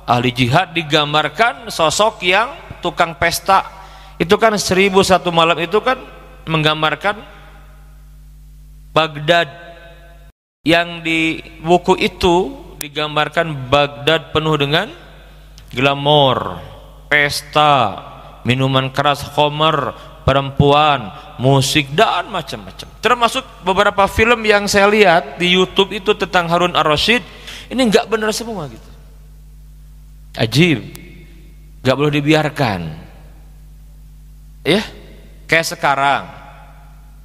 ahli jihad, digambarkan sosok yang tukang pesta. Itu kan 1001 Malam itu kan menggambarkan Baghdad, yang di buku itu digambarkan Baghdad penuh dengan glamor, pesta, minuman keras, khamar, perempuan, musik, dan macam-macam. Termasuk beberapa film yang saya lihat di YouTube itu tentang Harun ar-Rasyid, ini nggak benar semua gitu. Ajib, nggak boleh dibiarkan. Ya, kayak sekarang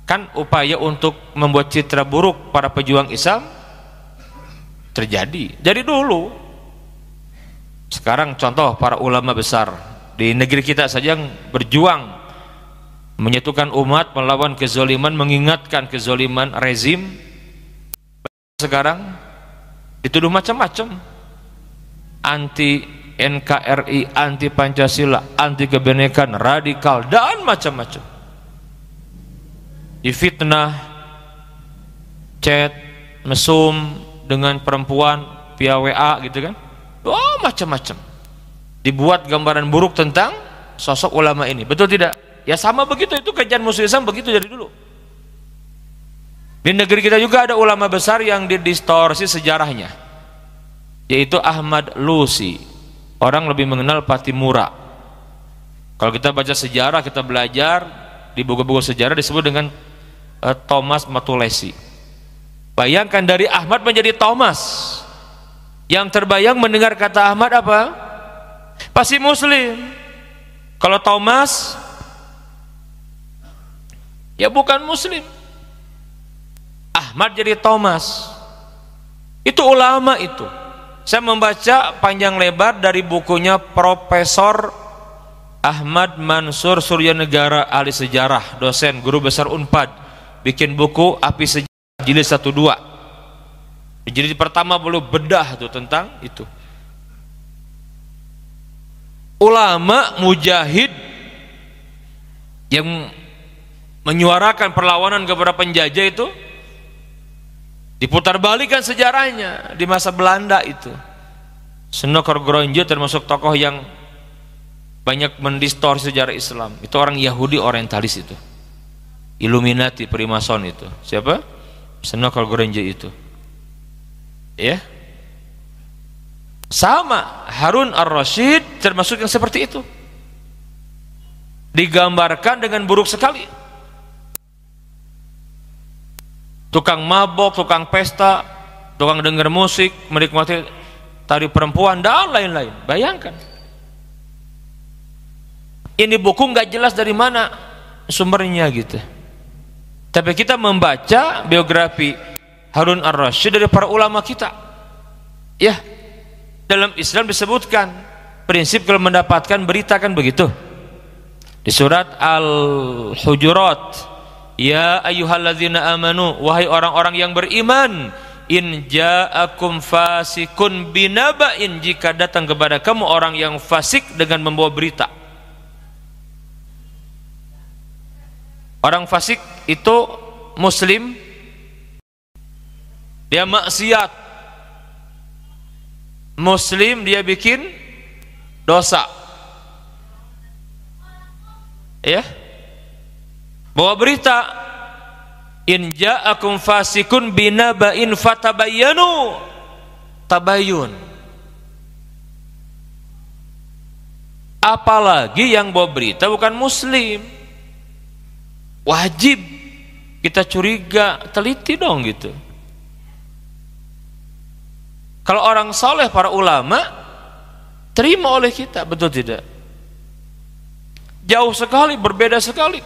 kan upaya untuk membuat citra buruk para pejuang Islam terjadi dari dulu. Sekarang contoh para ulama besar di negeri kita saja yang berjuang menyatukan umat melawan kezaliman, mengingatkan kezaliman rezim, sekarang dituduh macam-macam, anti NKRI, anti Pancasila, anti kebinekaan, radikal, dan macam-macam. Difitnah, chat, mesum dengan perempuan via WA gitu kan. Oh, macam-macam. Dibuat gambaran buruk tentang sosok ulama ini. Betul tidak? Ya sama begitu, itu kajian musuh Islam begitu dari dulu. Di negeri kita juga ada ulama besar yang didistorsi sejarahnya, yaitu Ahmad Lusi. Orang lebih mengenal Patimura. Kalau kita baca sejarah, kita belajar di buku-buku sejarah disebut dengan Thomas Matulesi. Bayangkan dari Ahmad menjadi Thomas. Yang terbayang mendengar kata Ahmad apa? pasti muslim. Kalau Thomas ya bukan muslim. Ahmad jadi Thomas, itu ulama itu. Saya membaca panjang lebar dari bukunya Profesor Ahmad Mansur Suryanegara, ahli sejarah, dosen, guru besar Unpad, bikin buku Api Sejarah jilid 1-2. Jilid pertama belum bedah tuh tentang itu. Ulama mujahid yang menyuarakan perlawanan kepada penjajah itu diputarbalikan sejarahnya di masa Belanda itu. Snooker Gronje termasuk tokoh yang banyak mendistorsi sejarah Islam. Itu orang Yahudi orientalis itu. Illuminati, Primason itu. Siapa? Snooker Gronje itu. Ya. Sama Harun Ar-Rasyid termasuk yang seperti itu. Digambarkan dengan buruk sekali. Tukang mabok, tukang pesta, tukang dengar musik, menikmati tari perempuan dan lain-lain. Bayangkan. Ini buku nggak jelas dari mana sumbernya gitu. Tapi kita membaca biografi Harun Ar-Rasyid dari para ulama kita. Ya, dalam Islam disebutkan prinsip kalau mendapatkan berita kan begitu. Di surat Al-Hujurat, ya ayyuhalladzina amanu, wahai orang-orang yang beriman, in ja'akum fasikun binaba'in, jika datang kepada kamu orang yang fasik dengan membawa berita. Orang fasik itu muslim, dia maksiat, muslim dia bikin dosa, ya. Bawa berita, in ja'akum fasikun binaba'in fatabayyanu, tabayyun. Apalagi yang bawa berita bukan muslim, wajib kita curiga, teliti dong gitu. Kalau orang soleh, para ulama, terima oleh kita, betul tidak? Jauh sekali, berbeda sekali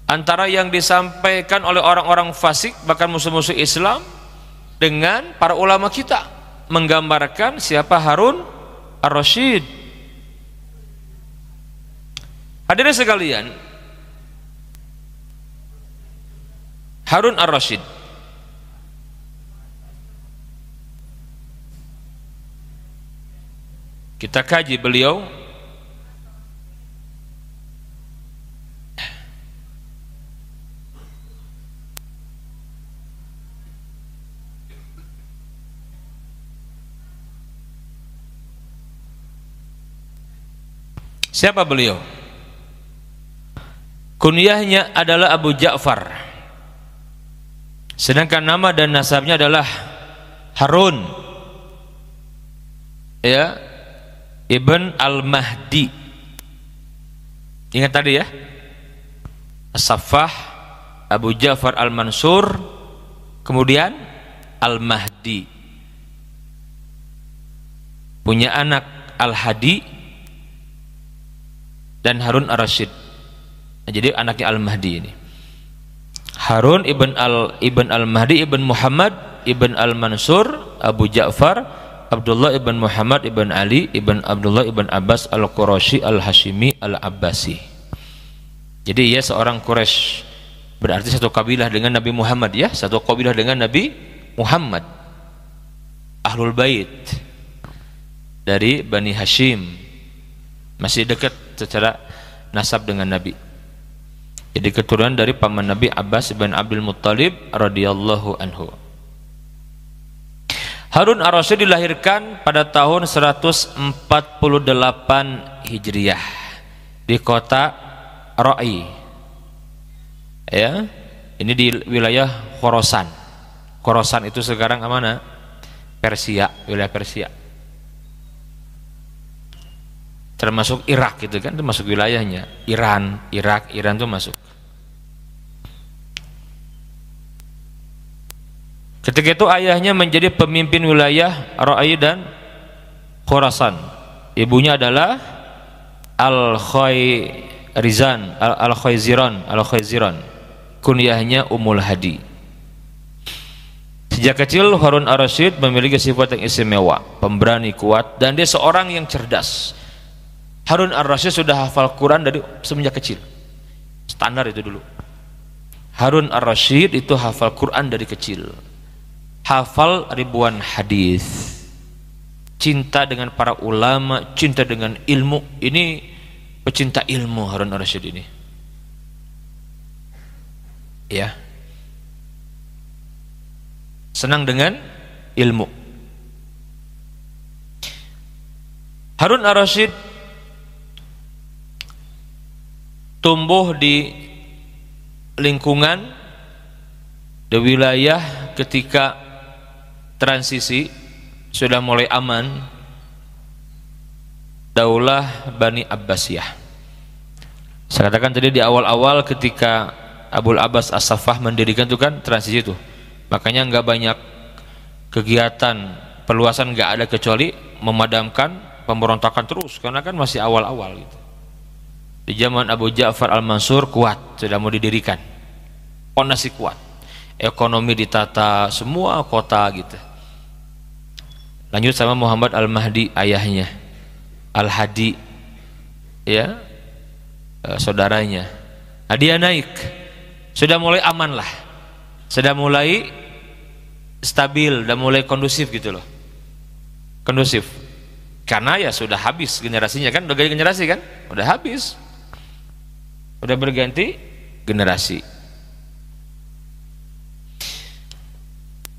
antara yang disampaikan oleh orang-orang fasik, bahkan musuh-musuh Islam, dengan para ulama kita menggambarkan siapa Harun Ar-Rasyid. Hadirin sekalian, Harun Ar-Rasyid kita kaji beliau siapa beliau. Kunyahnya adalah Abu Ja'far, sedangkan nama dan nasabnya adalah Harun, ya, Ibn Al-Mahdi. Ingat tadi ya, As-Saffah, Abu Ja'far Al-Mansur, kemudian Al-Mahdi. Punya anak Al-Hadi dan Harun Ar-Rasyid. Nah, jadi anaknya Al-Mahdi ini. Harun ibn Al-Mahdi ibn Muhammad ibn Al-Mansur Abu Ja'far Abdullah ibn Muhammad ibn Ali ibn Abdullah ibn Abbas Al-Qurashi Al-Hashimi Al-Abbasi. Jadi ia seorang Quraisy, berarti satu kabilah dengan Nabi Muhammad, ya, satu kabilah dengan Nabi Muhammad, Ahlul Bait dari Bani Hashim, masih dekat secara nasab dengan Nabi. Jadi keturunan dari paman Nabi Abbas bin Abdul Muttalib radhiyallahu anhu. Harun Ar-Rasyid dilahirkan pada tahun 148 Hijriah di kota Ra'i. Ya, ini di wilayah Khorasan. Khorasan itu sekarang mana? Persia, wilayah Persia. Termasuk Irak gitu kan, itu masuk wilayahnya. Iran, Irak, Iran itu masuk. Ketika itu ayahnya menjadi pemimpin wilayah Ra'i dan Khorasan. Ibunya adalah Al-Khayziran. Kunyahnya Ummul Hadi. Sejak kecil Harun ar-Rasyid memiliki sifat yang istimewa, pemberani, kuat, dan dia seorang yang cerdas. Harun ar-Rasyid sudah hafal Quran dari semenjak kecil. Standar itu dulu. Harun ar-Rasyid itu hafal Quran dari kecil. Hafal ribuan hadis. Cinta dengan para ulama, cinta dengan ilmu. Ini pecinta ilmu Harun ar-Rasyid ini. Ya. Senang dengan ilmu. Harun ar-Rasyid tumbuh di lingkungan, di wilayah ketika transisi sudah mulai aman, daulah Bani Abbasiyah. Saya katakan tadi di awal-awal ketika Abul Abbas As-Saffah mendirikan itu kan transisi itu. Makanya nggak banyak kegiatan perluasan, nggak ada kecuali memadamkan pemberontakan terus karena kan masih awal-awal gitu. Di zaman Abu Ja'far Al-Mansur kuat, sudah mau didirikan, fondasi kuat, ekonomi ditata, semua kota gitu. Lanjut sama Muhammad Al-Mahdi ayahnya, Al-Hadi ya, saudaranya. Nah, dia naik, sudah mulai aman lah, sudah mulai stabil, sudah mulai kondusif gitu loh, kondusif. Karena ya sudah habis generasinya kan, udah ganti generasi kan, udah habis, udah berganti generasi.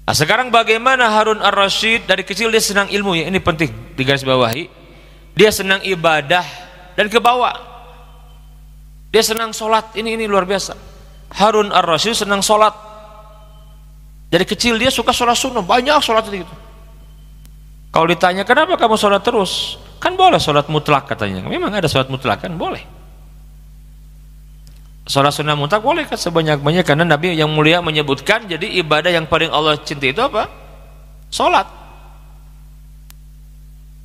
Nah, sekarang bagaimana Harun ar-Rasyid? Dari kecil dia senang ilmu, ya ini penting digarisbawahi. Dia senang ibadah dan kebawa. Dia senang sholat, ini luar biasa. Harun ar-Rasyid senang sholat. Dari kecil dia suka sholat sunnah, banyak sholat itu. Kalau ditanya kenapa kamu sholat terus, kan boleh sholat mutlak katanya. Memang ada sholat mutlak kan boleh. Sholat sunnah mutlak boleh kan sebanyak-banyak, karena Nabi yang mulia menyebutkan jadi ibadah yang paling Allah cintai itu apa? Sholat.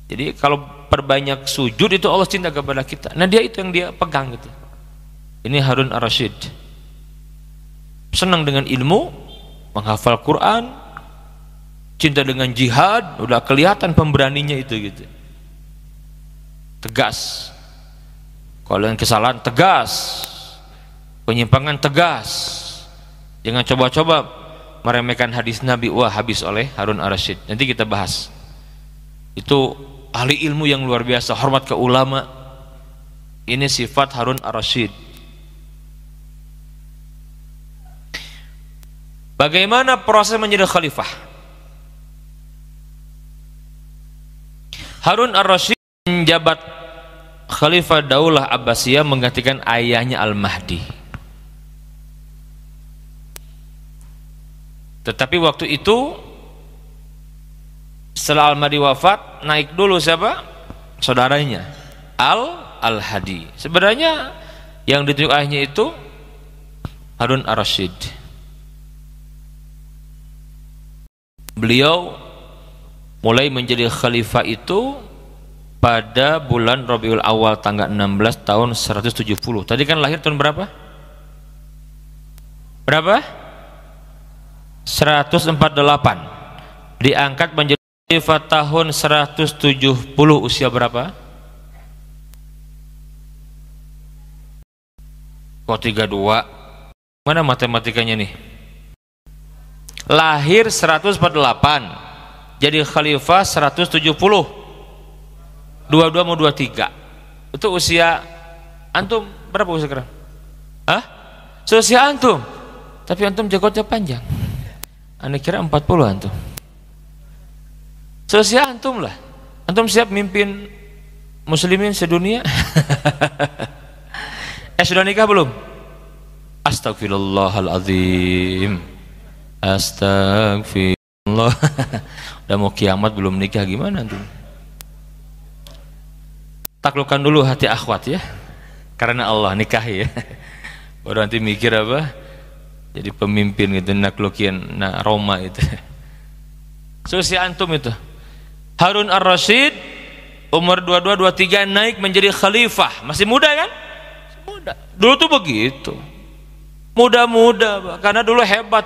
Jadi kalau perbanyak sujud itu Allah cinta kepada kita. Nah dia itu yang dia pegang gitu. Ini Harun ar-Rasyid. Senang dengan ilmu, menghafal Quran, cinta dengan jihad, udah kelihatan pemberaninya itu gitu. Tegas. Kalau yang kesalahan tegas, penyimpangan tegas. Jangan coba-coba meremehkan hadis Nabi. Wah, habis oleh Harun ar-Rasyid. Nanti kita bahas. Itu ahli ilmu yang luar biasa, hormat ke ulama. Ini sifat Harun ar-Rasyid. Bagaimana proses menjadi khalifah? Harun ar-Rasyid menjabat khalifah Daulah Abbasiyah menggantikan ayahnya Al-Mahdi. Tetapi waktu itu setelah Al-Mahdi wafat, naik dulu siapa? Saudaranya Al-Hadi. Sebenarnya yang ditunjuk ayahnya itu Harun ar-Rasyid. Beliau mulai menjadi khalifah itu pada bulan Rabiul Awal tanggal 16 tahun 170. Tadi kan lahir tahun berapa? Berapa? 148. Diangkat menjadi khalifah tahun 170. Usia berapa? Kok 32? Mana matematikanya nih? Lahir 148, jadi khalifah 170. 22 mau 23. Itu usia antum berapa usia sekarang? Hah? Seusia antum. Tapi antum jagodnya panjang. Anda kira 40 antum. Seusia antum lah. Antum siap mimpin muslimin sedunia? Sudah nikah belum? Astagfirullahaladzim. Astagfirullah. Udah mau kiamat belum nikah, gimana tuh? Taklukkan dulu hati akhwat ya, karena Allah nikahi ya. Baru nanti mikir apa? Jadi pemimpin gitu, naklukin Roma itu. Seusia antum itu. Harun ar-Rasyid umur 22, 23 naik menjadi khalifah. Masih muda kan? Muda. Dulu tuh begitu. Muda-muda, Pak. Karena dulu hebat.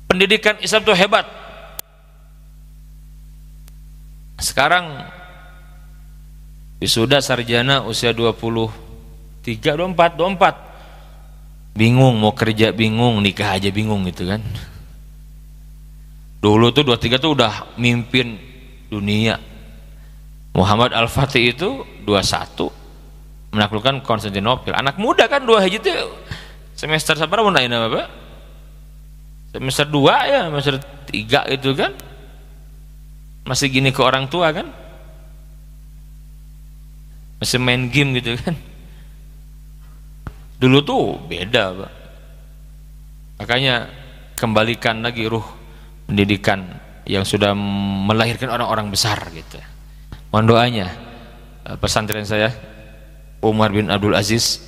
Pendidikan Islam tuh hebat. Sekarang wisuda sarjana usia 23, 24. Bingung mau kerja, bingung nikah aja bingung gitu kan. Dulu tuh 23 tuh udah mimpin dunia. Muhammad Al-Fatih itu 21 menaklukkan Konstantinopel. Anak muda kan 2 hiji itu semester sabar mau naik apa? Semester 2 ya, semester 3 itu kan. Masih gini ke orang tua kan? Masih main game gitu kan. Dulu tuh beda, Pak. Makanya kembalikan lagi ruh pendidikan yang sudah melahirkan orang-orang besar gitu. Mohon doanya pesantren saya Umar bin Abdul Aziz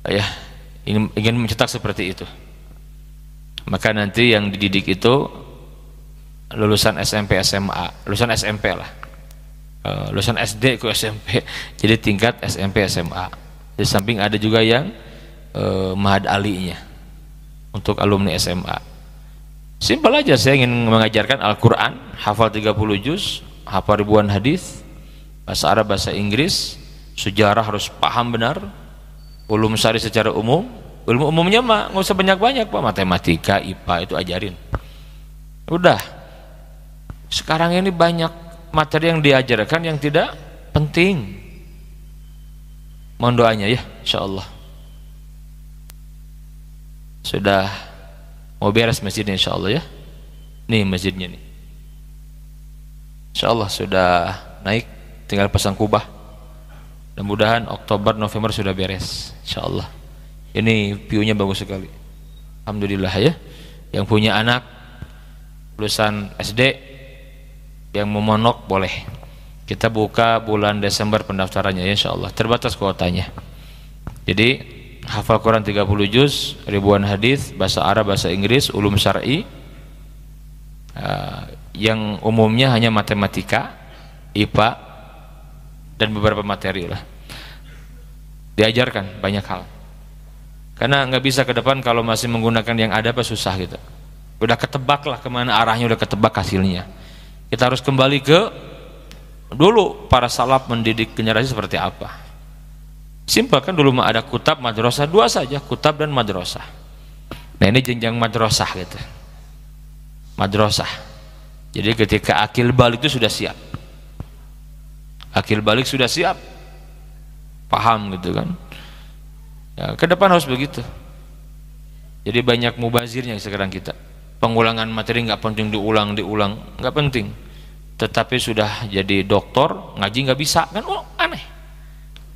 ya ini ingin mencetak seperti itu. Maka nanti yang dididik itu lulusan SMP SMA, lulusan SMP lah, lulusan SD ke SMP, jadi tingkat SMP SMA. Di samping ada juga yang Mahad Ali-nya untuk alumni SMA. Simpel aja, saya ingin mengajarkan Al-Quran, hafal 30 juz, hafal ribuan hadis, bahasa Arab, bahasa Inggris, sejarah harus paham benar, ulum syari secara umum, ilmu umumnya mah nggak usah banyak-banyak Pak, matematika, IPA itu ajarin. Udah. Sekarang ini banyak materi yang diajarkan yang tidak penting. Mohon doanya ya, insyaallah. Sudah mau beres masjidnya insyaallah ya. Nih masjidnya nih. Insyaallah sudah naik, tinggal pasang kubah. Mudah-mudahan Oktober November sudah beres insyaallah. Ini view-nya bagus sekali. Alhamdulillah ya. Yang punya anak lulusan SD yang memonok boleh. Kita buka bulan Desember pendaftarannya ya insyaallah. Terbatas kuotanya. Jadi hafal Quran 30 juz, ribuan hadis, bahasa Arab, bahasa Inggris, ulum syar'i. Yang umumnya hanya matematika, IPA dan beberapa materi lah. Diajarkan banyak hal. Karena nggak bisa ke depan kalau masih menggunakan yang ada apa susah gitu. Udah ketebak lah kemana arahnya, udah ketebak hasilnya. Kita harus kembali ke dulu para salaf mendidik generasi seperti apa. Simpel kan, dulu mah ada kutab, madrasah, 2 saja, kutab dan madrasah. Nah ini jenjang madrasah gitu. Madrasah. Jadi ketika akil balik itu sudah siap. Akil balik sudah siap. Paham gitu kan. Ya, ke depan harus begitu. Jadi banyak mubazirnya sekarang kita. Pengulangan materi nggak penting, diulang, nggak penting. Tetapi sudah jadi doktor, ngaji nggak bisa kan? Oh aneh.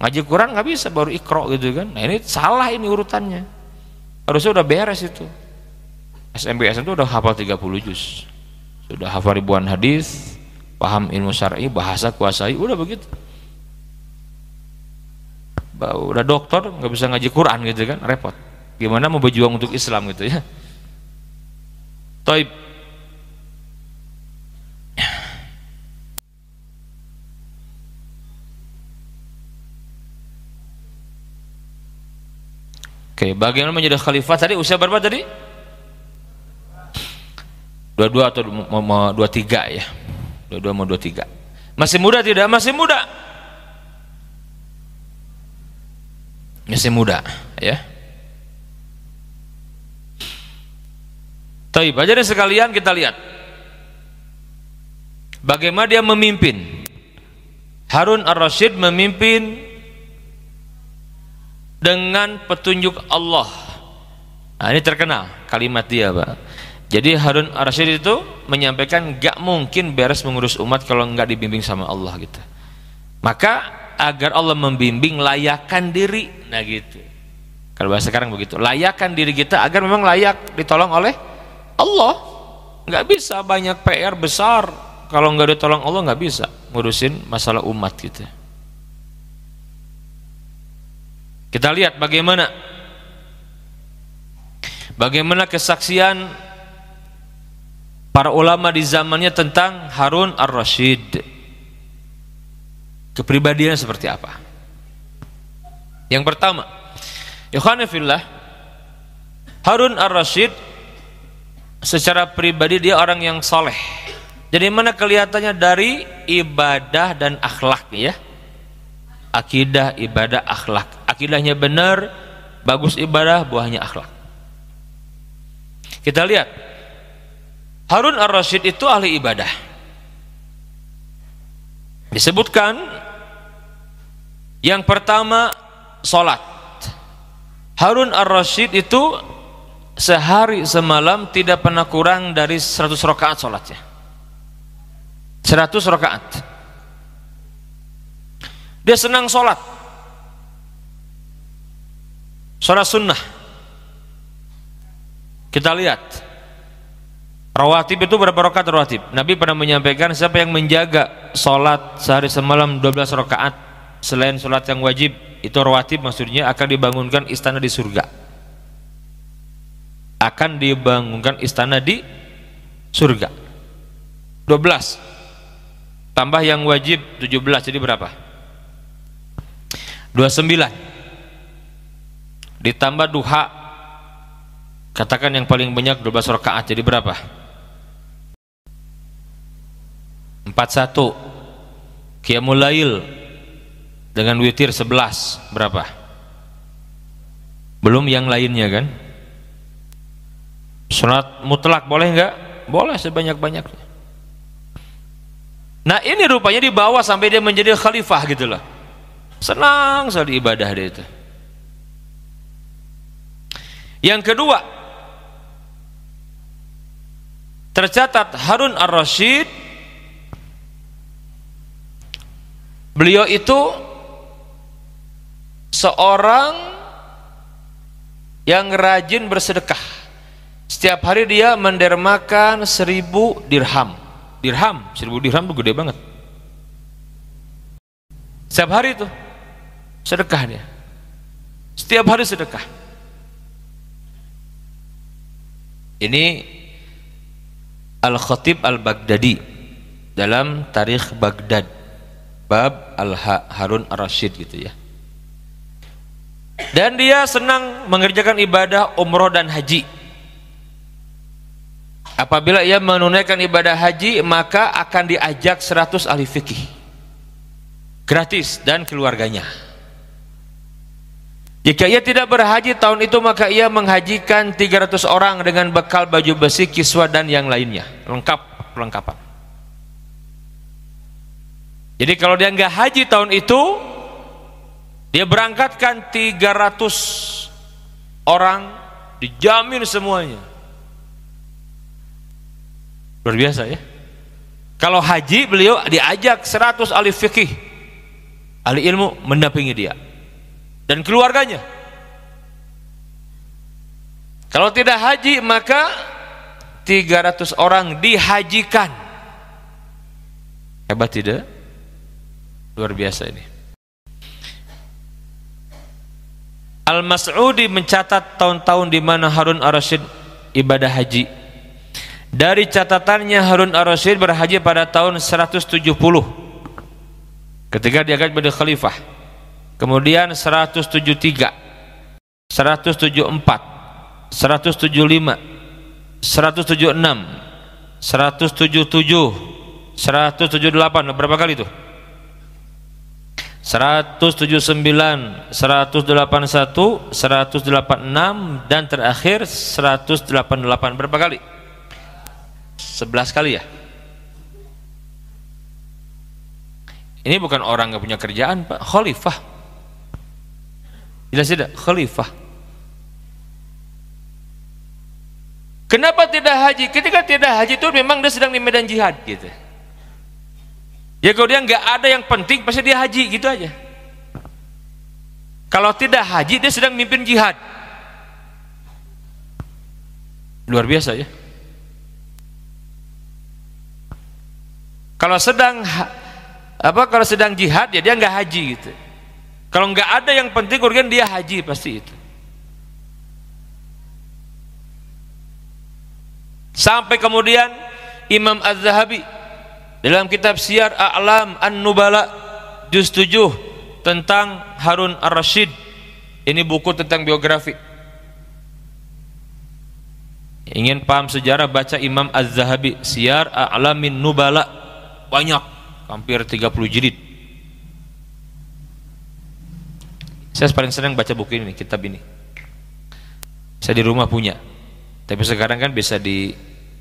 Ngaji Quran nggak bisa, baru ikro gitu kan? Nah ini salah ini urutannya. Harusnya udah beres itu. SMP SM itu udah hafal 30 juz, sudah hafal ribuan hadis, paham ilmu syar'i, bahasa kuasai, udah begitu. Udah dokter nggak bisa ngaji Quran gitu kan, repot. Gimana mau berjuang untuk Islam gitu ya. Taib. Oke, bagaimana menjadi khalifah tadi? Usia berapa tadi? 22 atau mau 23 ya. 22 mau 23. Masih muda tidak? Masih muda. Masih muda ya. Taib, aja deh sekalian kita lihat bagaimana dia memimpin. Harun Ar-Rasyid memimpin dengan petunjuk Allah. Nah, ini terkenal kalimat dia, Pak. Jadi Harun Ar-Rasyid itu menyampaikan gak mungkin beres mengurus umat kalau nggak dibimbing sama Allah gitu. Maka agar Allah membimbing, layakan diri. Nah gitu. Kalau bahasa sekarang begitu, layakan diri kita agar memang layak ditolong oleh Allah. Nggak bisa banyak PR besar kalau nggak ditolong Allah, nggak bisa ngurusin masalah umat gitu. Kita lihat bagaimana kesaksian para ulama di zamannya tentang Harun ar-Rasyid. Kepribadiannya seperti apa? Yang pertama, ikhwan fillah, Harun ar-Rasyid secara pribadi dia orang yang soleh. Jadi mana kelihatannya dari ibadah dan akhlak ya. Akidah, ibadah, akhlak. Akidahnya benar, bagus ibadah, buahnya akhlak. Kita lihat, Harun ar-Rasyid itu ahli ibadah. Disebutkan yang pertama sholat. Harun ar-Rasyid itu sehari semalam tidak pernah kurang dari 100 rakaat sholatnya. 100 rakaat. Dia senang sholat. Sholat sunnah. Kita lihat rawatib itu berapa rakaat rawatib? Nabi pernah menyampaikan siapa yang menjaga sholat sehari semalam 12 rakaat selain sholat yang wajib, itu rawatib maksudnya, akan dibangunkan istana di surga. Akan dibangunkan istana di surga. 12 tambah yang wajib 17 jadi berapa? 29 ditambah duha, katakan yang paling banyak 12 rakaat jadi berapa? 41. Qiyamul lail dengan witir 11 berapa? Belum yang lainnya kan? Salat mutlak boleh enggak? Boleh sebanyak-banyaknya. Nah ini rupanya dibawa sampai dia menjadi khalifah gitu loh. Senang sekali ibadah dia itu. Yang kedua, tercatat Harun ar-Rasyid beliau itu seorang yang rajin bersedekah. Setiap hari dia mendermakan 1000 dirham. 1000 dirham itu gede banget. Setiap hari itu sedekah dia. Setiap hari sedekah. Ini Al-Khatib Al-Baghdadi dalam Tarikh Baghdad bab Harun ar-Rasyid gitu ya. Dan dia senang mengerjakan ibadah umroh dan haji. Apabila ia menunaikan ibadah haji, maka akan diajak 100 ahli fikih gratis dan keluarganya. Jika ia tidak berhaji tahun itu, maka ia menghajikan 300 orang dengan bekal baju besi, kiswa dan yang lainnya, lengkap perlengkapan. Jadi kalau dia nggak haji tahun itu, dia berangkatkan 300 orang, dijamin semuanya. Luar biasa ya. Kalau haji beliau diajak 100 ahli fikih, ahli ilmu mendampingi dia dan keluarganya. Kalau tidak haji maka 300 orang dihajikan. Hebat tidak? Luar biasa ini. Al-Mas'udi mencatat tahun-tahun di mana Harun ar-Rasyid ibadah haji. Dari catatannya, Harun ar-Rasyid berhaji pada tahun 170 ketika diangkat menjadi khalifah. Kemudian 173, 174, 175, 176, 177, 178. Berapa kali itu? 179, 181, 186 dan terakhir 188. Berapa kali? 11 kali ya. Ini bukan orang nggak punya kerjaan Pak, khalifah. Jelas tidak? Khalifah. Kenapa tidak haji? Ketika tidak haji itu memang dia sedang di medan jihad gitu. Ya kalau dia nggak ada yang penting pasti dia haji gitu aja. Kalau tidak haji dia sedang mimpin jihad. Luar biasa ya. Kalau sedang jihad ya dia nggak haji gitu. Kalau nggak ada yang penting kemudian dia haji pasti itu. Sampai kemudian Imam Az-Zahabi dalam kitab Siyar A'lam An-Nubala juz 7 tentang Harun Ar-Rasyid. Ini buku tentang biografi. Ingin paham sejarah, baca Imam Az-Zahabi Siyar A'lamin Nubala, banyak, hampir 30 jilid. Saya paling senang baca buku ini, kitab ini. Saya di rumah punya, tapi sekarang kan bisa di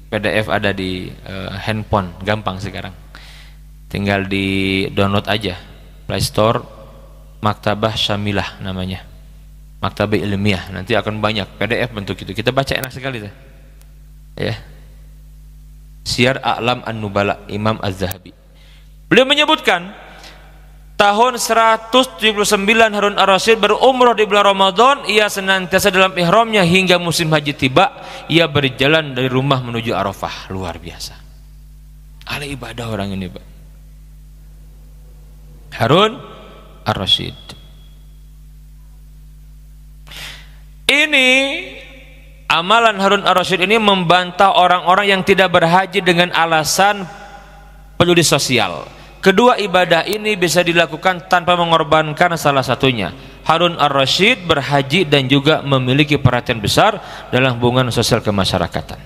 PDF, ada di handphone, gampang sekarang. Tinggal di download aja, Play Store, Maktabah Syamilah namanya, Maktabah Ilmiah. Nanti akan banyak PDF bentuk itu. Kita baca enak sekali tuh. Ya. Siyar A'lam An-Nubala Imam Az-Zahabi. Beliau menyebutkan tahun 179 Harun Ar-Rasyid berumrah di bulan Ramadan. Ia senantiasa dalam ihramnya hingga musim haji tiba. Ia berjalan dari rumah menuju Arafah. Luar biasa. Ahli ibadah orang ini, Pak. Harun Ar-Rasyid. Ini amalan Harun Ar-Rasyid ini membantah orang-orang yang tidak berhaji dengan alasan peduli sosial. Kedua ibadah ini bisa dilakukan tanpa mengorbankan salah satunya. Harun Ar-Rasyid berhaji dan juga memiliki perhatian besar dalam hubungan sosial kemasyarakatan.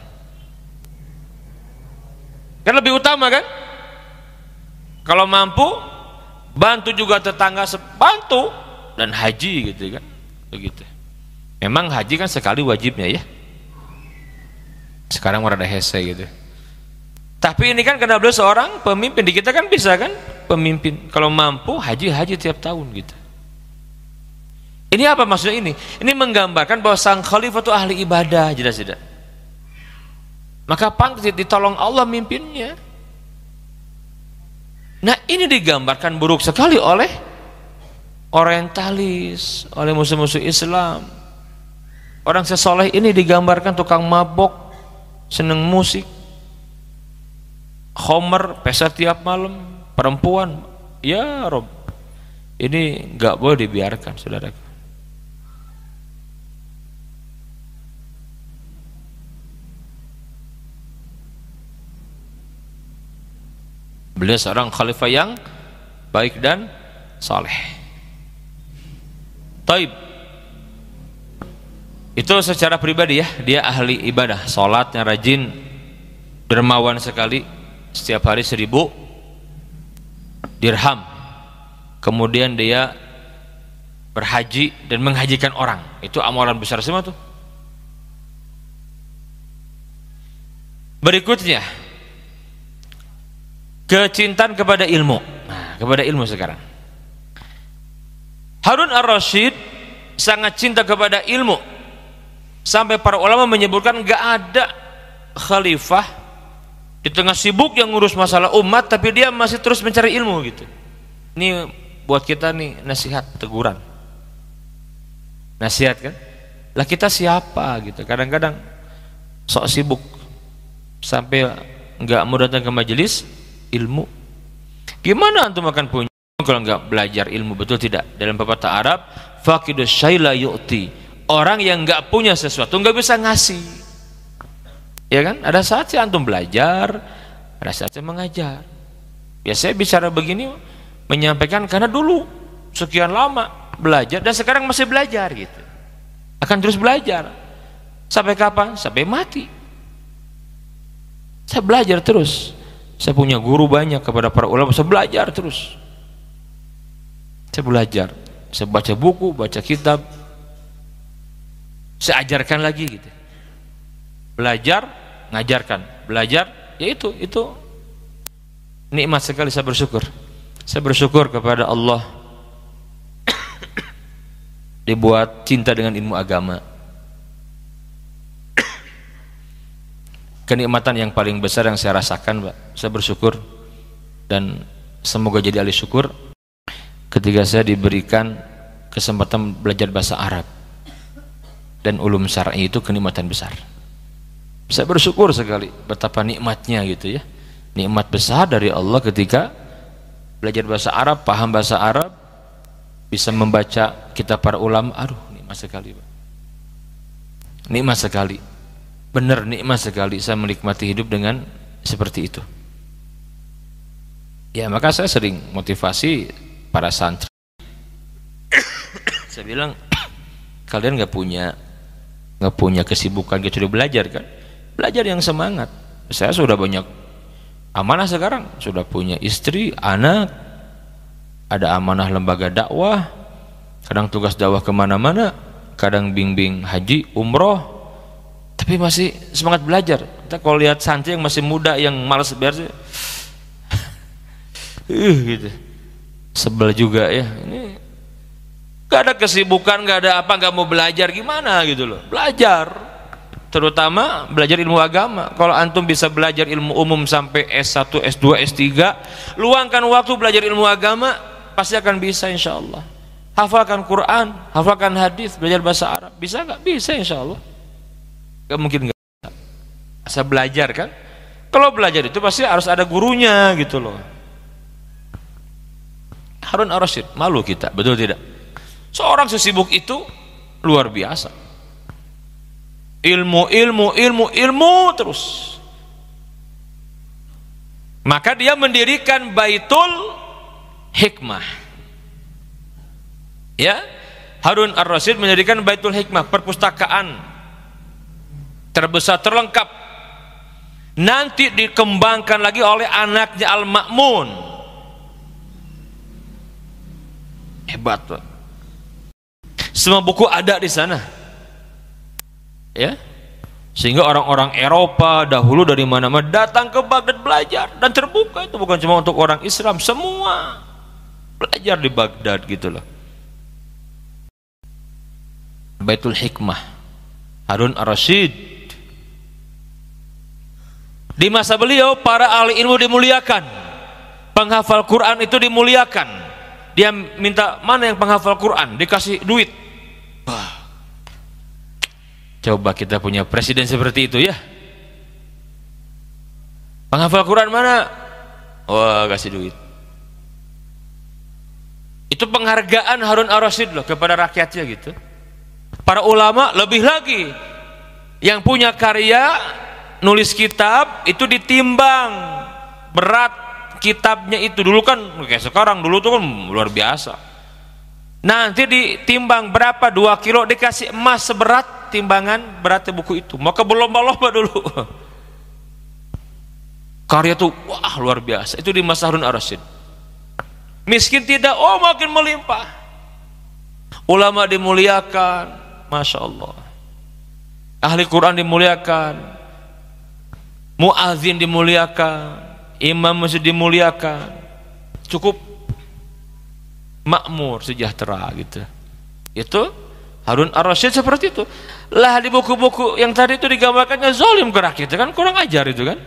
Kan lebih utama kan? Kalau mampu, bantu juga tetangga, bantu, dan haji gitu kan. Begitu. Memang haji kan sekali wajibnya ya. Sekarang rada hese gitu. Tapi ini kan karena beliau seorang pemimpin, di kita kan bisa kan pemimpin. Kalau mampu haji tiap tahun gitu. Ini apa maksudnya ini? Ini menggambarkan bahwa sang khalifah itu ahli ibadah, jelas tidak. Maka pantas ditolong Allah mimpinnya. Nah ini digambarkan buruk sekali oleh orientalis, oleh musuh-musuh Islam. Orang sesoleh ini digambarkan tukang mabok, seneng musik, khomer, pesta tiap malam, perempuan. Ya Rob, ini nggak boleh dibiarkan, saudaraku. Beliau seorang khalifah yang baik dan saleh. Taib. Itu secara pribadi ya, dia ahli ibadah, sholatnya rajin, dermawan sekali, setiap hari 1000 dirham. Kemudian dia berhaji dan menghajikan orang. Itu amalan besar semua tuh. Berikutnya, kecintaan kepada ilmu. Nah, kepada ilmu sekarang. Harun Ar-Rasyid sangat cinta kepada ilmu. Sampai para ulama menyebutkan gak ada khalifah di tengah sibuk yang ngurus masalah umat tapi dia masih terus mencari ilmu gitu. Ini buat kita nih nasihat, teguran, nasihat kan. Lah kita siapa gitu, kadang-kadang sok sibuk sampai nggak mau datang ke majelis ilmu. Gimana antum akan punya kalau nggak belajar ilmu? Betul tidak? Dalam pepatah Arab, faqidus syai la yu'ti. Orang yang nggak punya sesuatu nggak bisa ngasih, ya kan? Ada saatnya antum belajar, ada saatnya mengajar. Biasanya bicara begini menyampaikan karena dulu sekian lama belajar dan sekarang masih belajar gitu. Akan terus belajar sampai kapan? Sampai mati. Saya belajar terus. Saya punya guru banyak kepada para ulama. Saya belajar terus. Saya belajar. Saya baca buku, baca kitab. Saya ajarkan lagi gitu. Belajar, ngajarkan. Belajar, ya itu nikmat sekali. Saya bersyukur. Saya bersyukur kepada Allah dibuat cinta dengan ilmu agama. Kenikmatan yang paling besar yang saya rasakan, Pak. Saya bersyukur dan semoga jadi ahli syukur ketika saya diberikan kesempatan belajar bahasa Arab. Dan ulum syar'i itu kenikmatan besar. Saya bersyukur sekali betapa nikmatnya gitu ya. Nikmat besar dari Allah ketika belajar bahasa Arab, paham bahasa Arab, bisa membaca kitab para ulama. Aduh, nikmat sekali, Pak. Nikmat sekali. Benar nikmat sekali saya menikmati hidup dengan seperti itu. Ya, maka saya sering motivasi para santri. Saya bilang, kalian nggak punya kesibukan kecuali belajar kan? Belajar yang semangat. Saya sudah banyak amanah sekarang, sudah punya istri, anak, ada amanah lembaga dakwah, kadang tugas dakwah kemana-mana, kadang bimbing haji, umroh, tapi masih semangat belajar. Kita kalau lihat santri yang masih muda yang malas belajar, gitu, sebel juga ya. Ini gak ada kesibukan, gak ada apa, gak mau belajar gimana gitu loh. Belajar, terutama belajar ilmu agama. Kalau antum bisa belajar ilmu umum sampai S1, S2, S3, luangkan waktu belajar ilmu agama, pasti akan bisa insya Allah. Hafalkan Quran, hafalkan hadis, belajar bahasa Arab, bisa nggak? Bisa insya Allah. Gak mungkin nggak bisa. Asal belajar kan? Kalau belajar itu pasti harus ada gurunya gitu loh. Harun Ar-Rasyid, malu kita, betul tidak? Seorang sesibuk itu luar biasa. Ilmu terus. Maka dia mendirikan Baitul Hikmah. Ya, Harun Ar-Rasyid mendirikan Baitul Hikmah, perpustakaan terbesar, terlengkap. Nanti dikembangkan lagi oleh anaknya Al-Ma'mun. Hebat, Pak. Semua buku ada di sana. Ya. Sehingga orang-orang Eropa dahulu dari mana-mana datang ke Baghdad belajar, dan terbuka itu bukan cuma untuk orang Islam, semua belajar di Baghdad gitu loh. Baitul Hikmah, Harun Ar-Rasyid. Di masa beliau para ahli ilmu dimuliakan, penghafal Quran itu dimuliakan. Dia minta mana yang penghafal Quran, dikasih duit. Wah, coba kita punya presiden seperti itu ya. Penghafal Quran mana? Wah, kasih duit. Itu penghargaan Harun Ar-Rasyid loh kepada rakyatnya gitu. Para ulama lebih lagi, yang punya karya nulis kitab itu ditimbang berat kitabnya itu. Dulu kan kayak sekarang, dulu tuh kan luar biasa. Nanti ditimbang berapa, 2 kilo, dikasih emas seberat timbangan beratnya buku itu. Maka berlomba-lomba dulu. Karya tuh wah luar biasa. Itu di masa Harun Ar-Rasyid. Miskin tidak, oh makin melimpah. Ulama dimuliakan, Masya Allah. Ahli Quran dimuliakan, muadzin dimuliakan, imam masjid dimuliakan, cukup makmur, sejahtera gitu. Itu Harun Ar-Rasyid seperti itu. Lah di buku-buku yang tadi itu digambarkannya zalim ke rakyat, kan kurang ajar itu kan.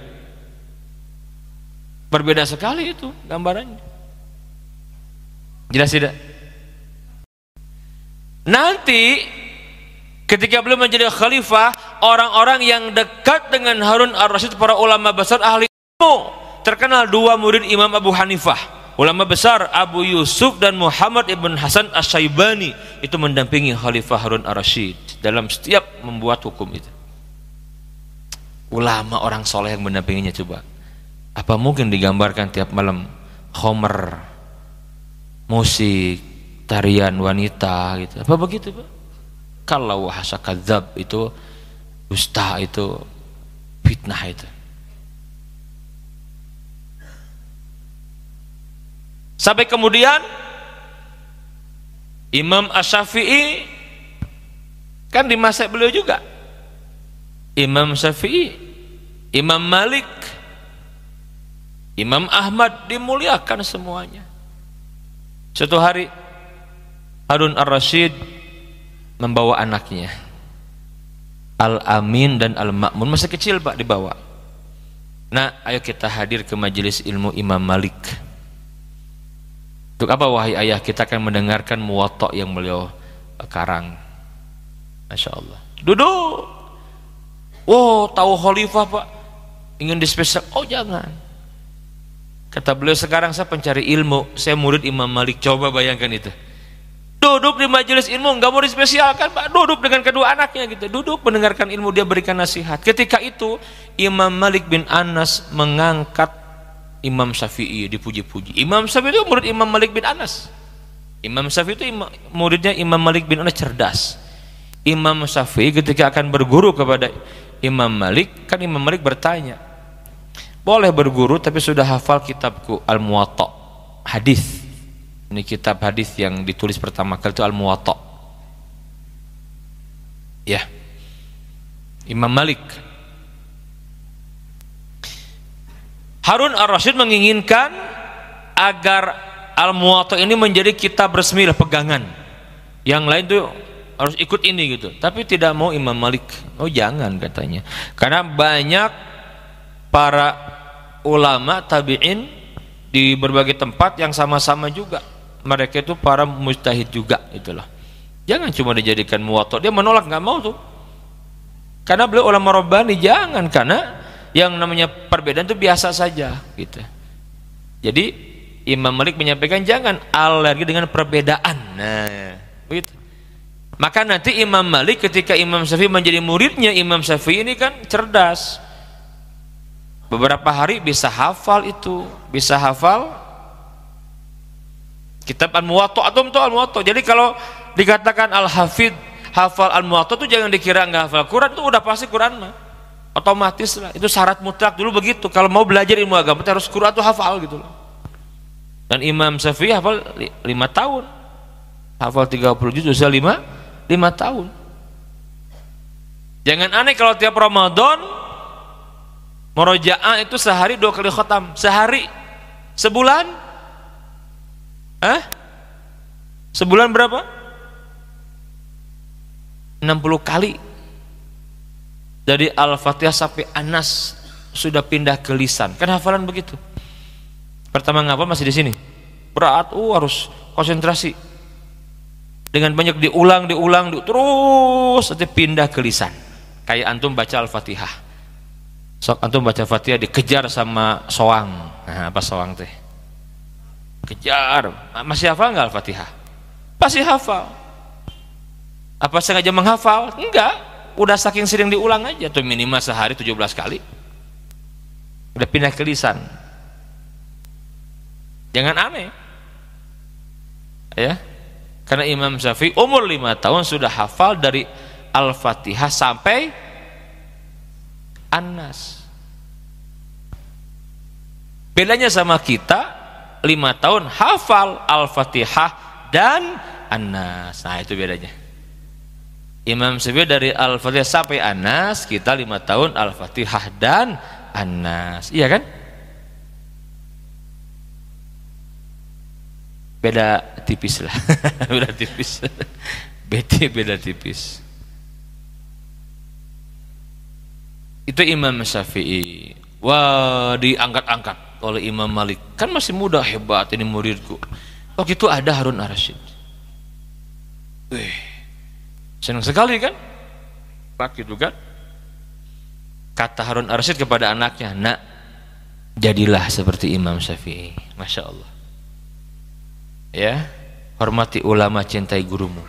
Berbeda sekali itu gambarannya. Jelas tidak? Nanti ketika beliau menjadi khalifah, orang-orang yang dekat dengan Harun Ar-Rasyid, para ulama besar ahli ilmu terkenal, 2 murid Imam Abu Hanifah, ulama besar Abu Yusuf dan Muhammad ibn Hasan Asy-Syaibani, itu mendampingi Khalifah Harun Ar-Rasyid dalam setiap membuat hukum itu. Ulama orang soleh yang mendampinginya, coba. Apa mungkin digambarkan tiap malam khomer, musik, tarian wanita gitu? Apa begitu, Pak? Kalau wahasa kadzab itu, dusta itu, fitnah itu. Sampai kemudian Imam Asy-Syafi'i kan di masa beliau juga. Imam Syafi'i, Imam Malik, Imam Ahmad dimuliakan semuanya. Suatu hari Harun Ar-Rasyid membawa anaknya Al-Amin dan Al-Ma'mun, masih kecil Pak, dibawa. Nah, ayo kita hadir ke majelis ilmu Imam Malik. Untuk apa wahai ayah? Kita akan mendengarkan Muwatta yang beliau karang. Masya Allah. Duduk. Oh, tahu khalifah Pak, ingin dispesial? Oh jangan. Kata beliau, sekarang saya pencari ilmu, saya murid Imam Malik. Coba bayangkan itu. Duduk di majelis ilmu, nggak mau dispesialkan Pak, duduk dengan kedua anaknya gitu, duduk mendengarkan ilmu, dia berikan nasihat. Ketika itu Imam Malik bin Anas mengangkat Imam Syafi'i, dipuji-puji. Imam Syafi'i itu murid Imam Malik bin Anas. Imam Syafi'i itu muridnya Imam Malik bin Anas, cerdas. Imam Syafi'i ketika akan berguru kepada Imam Malik, kan Imam Malik bertanya, boleh berguru tapi sudah hafal kitabku Al-Muwatta, hadis. Ini kitab hadis yang ditulis pertama kali itu Al-Muwatta. Ya. Imam Malik. Harun ar-Rasyid menginginkan agar Al-Muwatta ini menjadi kitab resmi lah, pegangan. Yang lain tuh harus ikut ini gitu. Tapi tidak mau Imam Malik. Oh jangan katanya. Karena banyak para ulama tabi'in di berbagai tempat yang sama-sama juga. Mereka itu para mujtahid juga, itulah. Jangan cuma dijadikan Muwatta. Dia menolak, nggak mau tuh. Karena beliau ulama Rabbani, jangan, karena yang namanya perbedaan itu biasa saja gitu. Jadi Imam Malik menyampaikan jangan alergi dengan perbedaan. Nah, begitu. Maka nanti Imam Malik ketika Imam Syafi'i menjadi muridnya, Imam Syafi'i ini kan cerdas. Beberapa hari bisa hafal itu, bisa hafal kitab Al-Muwatta atau Al-Muwatta. Jadi kalau dikatakan Al-Hafidh hafal Al-Muwatta itu jangan dikira nggak hafal Quran, itu udah pasti Quran mah. Otomatis lah, itu syarat mutlak dulu begitu. Kalau mau belajar ilmu agama harus Quran itu hafal gitu loh. Dan Imam Syafi'i hafal 5 tahun. Hafal 30 juz usia 5 tahun. Jangan aneh kalau tiap Ramadan murojaah itu sehari 2 kali khatam. Sehari. Sebulan? Sebulan berapa? 60 kali. Dari Al-Fatihah sampai An-Nas sudah pindah ke lisan. Kan hafalan begitu. Pertama ngapal masih di sini. Berat, harus konsentrasi. Dengan banyak diulang terus nanti pindah ke lisan. Kayak antum baca Al-Fatihah. Sok antum baca Fatihah dikejar sama soang. Nah, apa soang teh? Kejar. Masih hafal enggak Al-Fatihah? Pasti hafal. Apa sengaja menghafal? Enggak. Udah saking sering diulang aja tuh, minimal sehari 17 kali. Udah pindah ke lisan. Jangan aneh. Ya. Karena Imam Syafi'i umur 5 tahun sudah hafal dari Al-Fatihah sampai An-Nas. Bedanya sama kita 5 tahun hafal Al-Fatihah dan An-Nas. Nah, itu bedanya. Imam Syafi'i dari Al-Fatihah sampai An-Nas, kita 5 tahun Al-Fatihah dan An-Nas. Iya kan? Beda tipis lah. Beda tipis. Beda tipis. Itu Imam Syafi'i. Wah, diangkat-angkat oleh Imam Malik. Kan masih muda, hebat ini muridku. Waktu itu ada Harun ar-Rasyid. Senang sekali kan? Pak itu kan? Kata Harun ar-Rasyid kepada anaknya, "Nak, jadilah seperti Imam Syafi'i." Masya Allah. Ya, hormati ulama, cintai gurumu.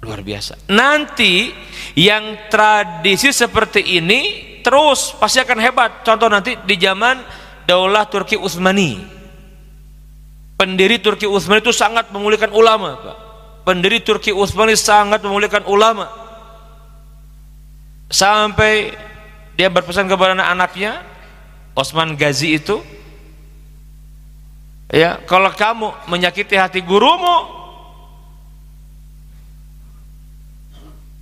Luar biasa. Nanti yang tradisi seperti ini terus pasti akan hebat. Contoh nanti di zaman Daulah Turki Utsmani. Pendiri Turki Utsmani itu sangat memuliakan ulama, Pak. Pendiri Turki Utsmani sangat memuliakan ulama. Sampai dia berpesan kepada anak-anaknya, Osman Ghazi itu, ya, kalau kamu menyakiti hati gurumu,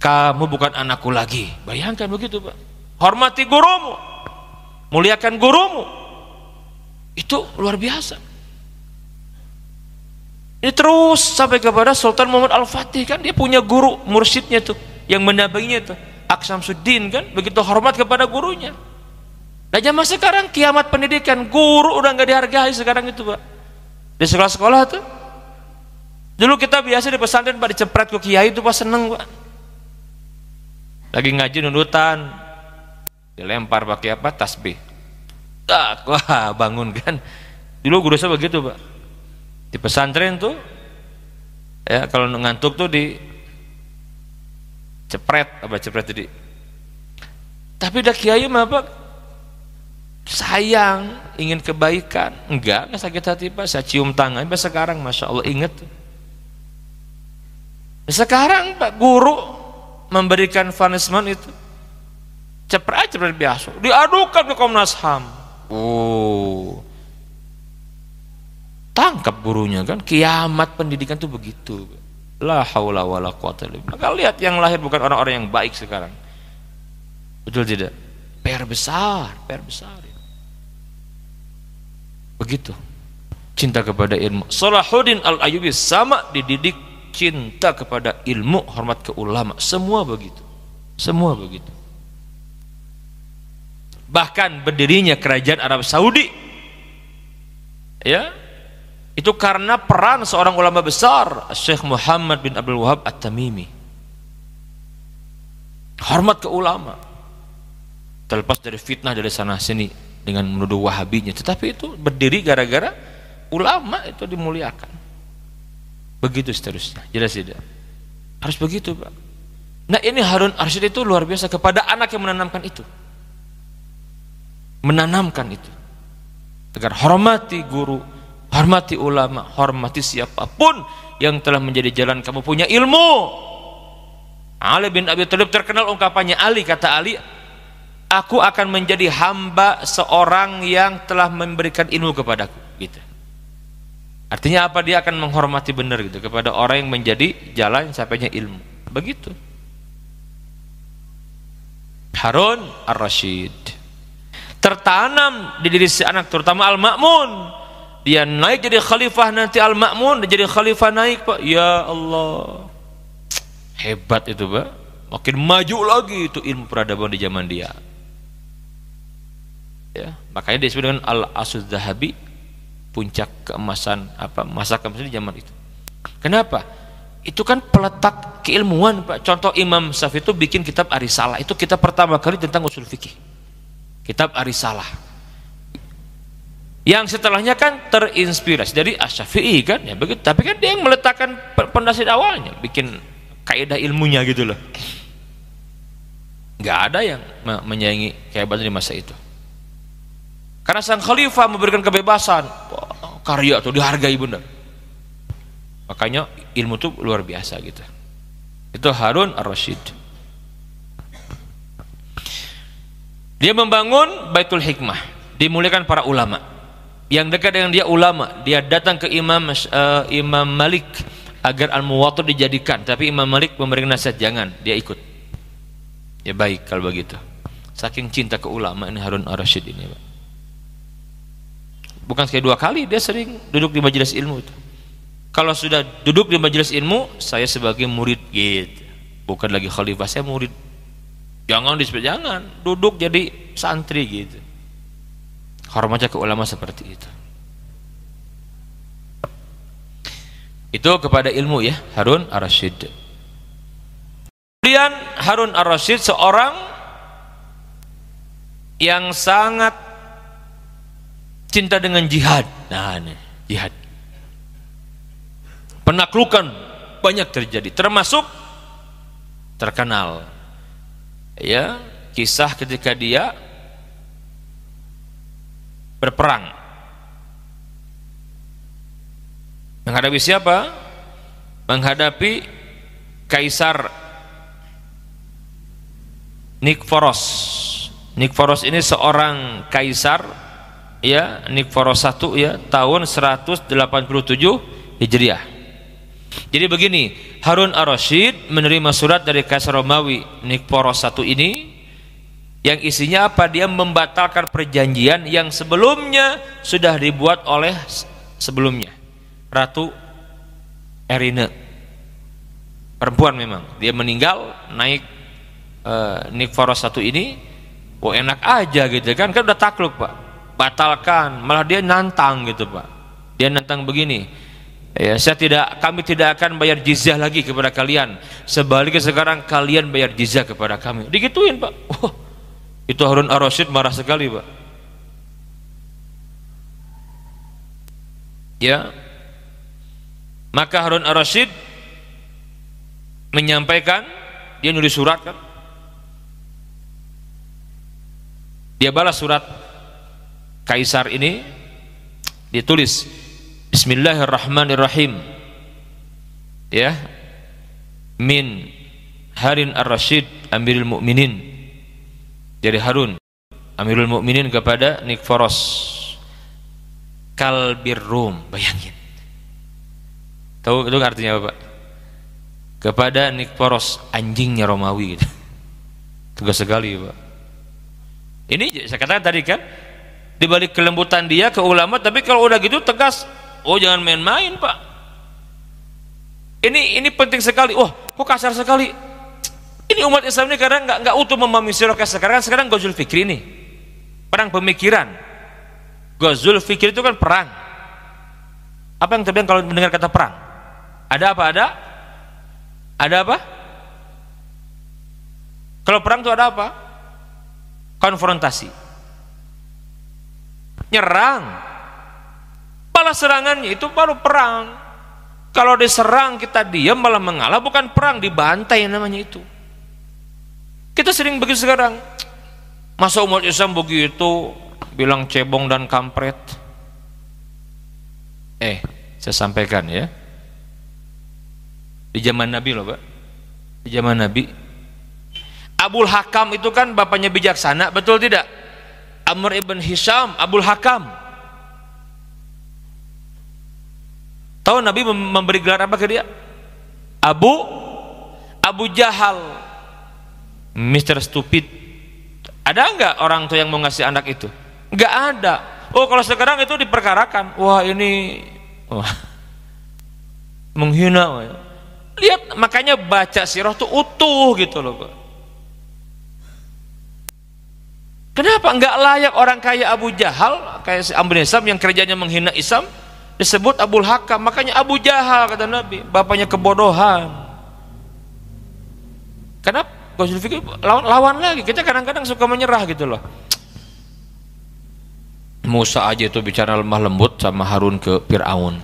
kamu bukan anakku lagi. Bayangkan begitu, Pak. Hormati gurumu, muliakan gurumu. Itu luar biasa. Ini terus sampai kepada Sultan Muhammad Al-Fatih, kan dia punya guru mursyidnya tuh, yang mendampinginya tuh, Aksamsuddin, kan begitu hormat kepada gurunya. Nah, zaman sekarang kiamat pendidikan, guru udah nggak dihargai sekarang itu, Pak. Di sekolah-sekolah tuh. Dulu kita biasa di pesantren Pak dicepret ke kiai itu Pak, seneng, Pak. Lagi ngaji nunutan, dilempar pakai apa? Tasbih. Wah, bangun kan. Dulu guru saya begitu, Pak. Di pesantren tuh, ya kalau ngantuk tuh di cepret, apa cepret tadi? Tapi dah kiai mah Pak sayang, ingin kebaikan. Enggak sakit hati Pak, saya cium tangan. Pak sekarang Masya Allah ingat. Sekarang Pak guru memberikan punishment itu cepret biasa, diadukan ke Komnas HAM. Oh, tangkap gurunya kan. Kiamat pendidikan tuh begitu. La haula wala quwata illa billah. Maka lihat yang lahir bukan orang-orang yang baik sekarang. Betul tidak? PR besar. Begitu. Cinta kepada ilmu. Salahuddin Al-Ayyubi sama dididik cinta kepada ilmu, hormat ke ulama. Semua begitu. Bahkan berdirinya kerajaan Arab Saudi, ya, itu karena peran seorang ulama besar, Syekh Muhammad bin Abdul Wahab At-Tamimi. Hormat ke ulama. Terlepas dari fitnah dari sana sini dengan menuduh wahabinya, tetapi itu berdiri gara-gara ulama itu dimuliakan. Begitu seterusnya. Jelas tidak? Harus begitu Pak. Nah ini Harun Ar-Rasyid itu luar biasa kepada anak yang menanamkan itu. Agar hormati guru, hormati ulama, hormati siapapun yang telah menjadi jalan kamu punya ilmu. Ali bin Abi Thalib terkenal ungkapannya, kata Ali, aku akan menjadi hamba seorang yang telah memberikan ilmu kepadaku, gitu. Artinya apa? Dia akan menghormati benar gitu kepada orang yang menjadi jalan sampainya ilmu. Begitu. Harun Ar-Rasyid tertanam di diri si anak, terutama Al-Ma'mun. Dia naik jadi khalifah, nanti Al-Ma'mun jadi khalifah naik Pak. Ya Allah, hebat itu Pak. Makin maju lagi itu ilmu peradaban di zaman dia. Ya, makanya disebut dengan Al-Asud Zahabi, puncak keemasan masa keemasan di zaman itu. Kenapa? Itu kan peletak keilmuan Pak. Contoh Imam Syafi'i itu bikin kitab Ar-Risalah, itu kitab pertama kali tentang usul fikih. Kitab Ar-Risalah. Yang setelahnya kan terinspirasi dari Asy-Syafi'i kan, ya begitu. Tapi kan dia yang meletakkan pondasi awalnya, bikin kaidah ilmunya gitu loh. Nggak ada yang menyaingi kehebatan di masa itu. Karena sang khalifah memberikan kebebasan, karya itu dihargai benar. Makanya ilmu itu luar biasa gitu. Itu Harun Ar-Rasyid. Dia membangun Baitul Hikmah, dimuliakan para ulama. Yang dekat dengan dia ulama, dia datang ke Imam Malik agar Al-Muwatta dijadikan, tapi Imam Malik memberikan nasihat jangan, dia ikut. Ya baik kalau begitu. Saking cinta ke ulama ini Harun Ar-Rasyid ini Pak. Bukan sekali dua kali dia sering duduk di majelis ilmu itu. Kalau sudah duduk di majelis ilmu, saya sebagai murid gitu. Bukan lagi khalifah, saya murid. Jangan disebut, jangan duduk jadi santri gitu. Hormatnya ke ulama seperti itu. Itu kepada ilmu ya, Harun Ar-Rasyid. Kemudian Harun Ar-Rasyid seorang yang sangat cinta dengan jihad. Nah, ini jihad. Penaklukan banyak terjadi, termasuk terkenal ya kisah ketika dia berperang menghadapi siapa? Menghadapi Kaisar Nikforos. Nikforos ini seorang kaisar ya, Nikforos I ya, tahun 187 Hijriah. Jadi begini, Harun Ar-Rasyid menerima surat dari Kaisar Romawi Nikforos I ini yang isinya apa? Dia membatalkan perjanjian yang sebelumnya sudah dibuat oleh sebelumnya Ratu Erina, perempuan memang. Dia meninggal, naik Nikforos I ini, enak aja gitu kan udah takluk Pak, batalkan, malah dia nantang gitu Pak. Dia nantang begini, ya kami tidak akan bayar jizyah lagi kepada kalian, sebaliknya sekarang kalian bayar jizyah kepada kami. Digituin Pak. Itu Harun Ar-Rasyid marah sekali Pak. Ya, maka Harun Ar-Rasyid menyampaikan, dia nulis surat kan, Dia balas surat Kaisar ini, ditulis Bismillahirrahmanirrahim, ya, min Harun ar-Rasyid Amirul Mukminin, dari Harun Amirul Mukminin kepada Nikforos Kalbir Rum. Bayangin, tahu itu artinya apa Pak? Kepada Nikforos, anjingnya Romawi gitu. Tegas sekali Pak. Ini saya katakan tadi kan, dibalik kelembutan dia ke ulama, tapi kalau udah gitu tegas. Oh jangan main-main Pak. Ini penting sekali. Oh kok kasar sekali. Ini umat Islam ini kadang nggak utuh memahami sirah sekarang Ghazul Fikri ini perang pemikiran. Ghazul Fikri itu kan perang. Apa yang terbilang kalau mendengar kata perang? Ada apa? Ada apa? Kalau perang itu ada apa? Konfrontasi, nyerang, balas serangannya, itu baru perang. Kalau diserang kita diam malah mengalah, bukan perang, dibantai namanya itu. Kita sering begitu sekarang. Masa umat Islam begitu bilang cebong dan kampret? Saya sampaikan ya, di zaman Nabi loh Pak, di zaman Nabi Abul Hakam itu kan bapaknya bijaksana, betul tidak? Amr ibn Hisham, Abul Hakam. Tahu Nabi memberi gelar apa ke dia? Abu Jahal, Mr. Stupid. Ada enggak orang tua yang mau ngasih anak itu? Enggak ada. Oh kalau sekarang itu diperkarakan. Wah ini menghina. Lihat, makanya baca sirah tuh utuh gitu loh Pak. Kenapa enggak layak orang kayak Abu Jahal, kayak si Amr bin Hisham yang kerjanya menghina Islam, disebut Abul Hakam? Makanya Abu Jahal kata Nabi, bapaknya kebodohan. Kenapa? Ghazul Fikri lawan lagi. Kita kadang-kadang suka menyerah gitu loh. Musa aja itu bicara lemah lembut sama Harun ke Fir'aun.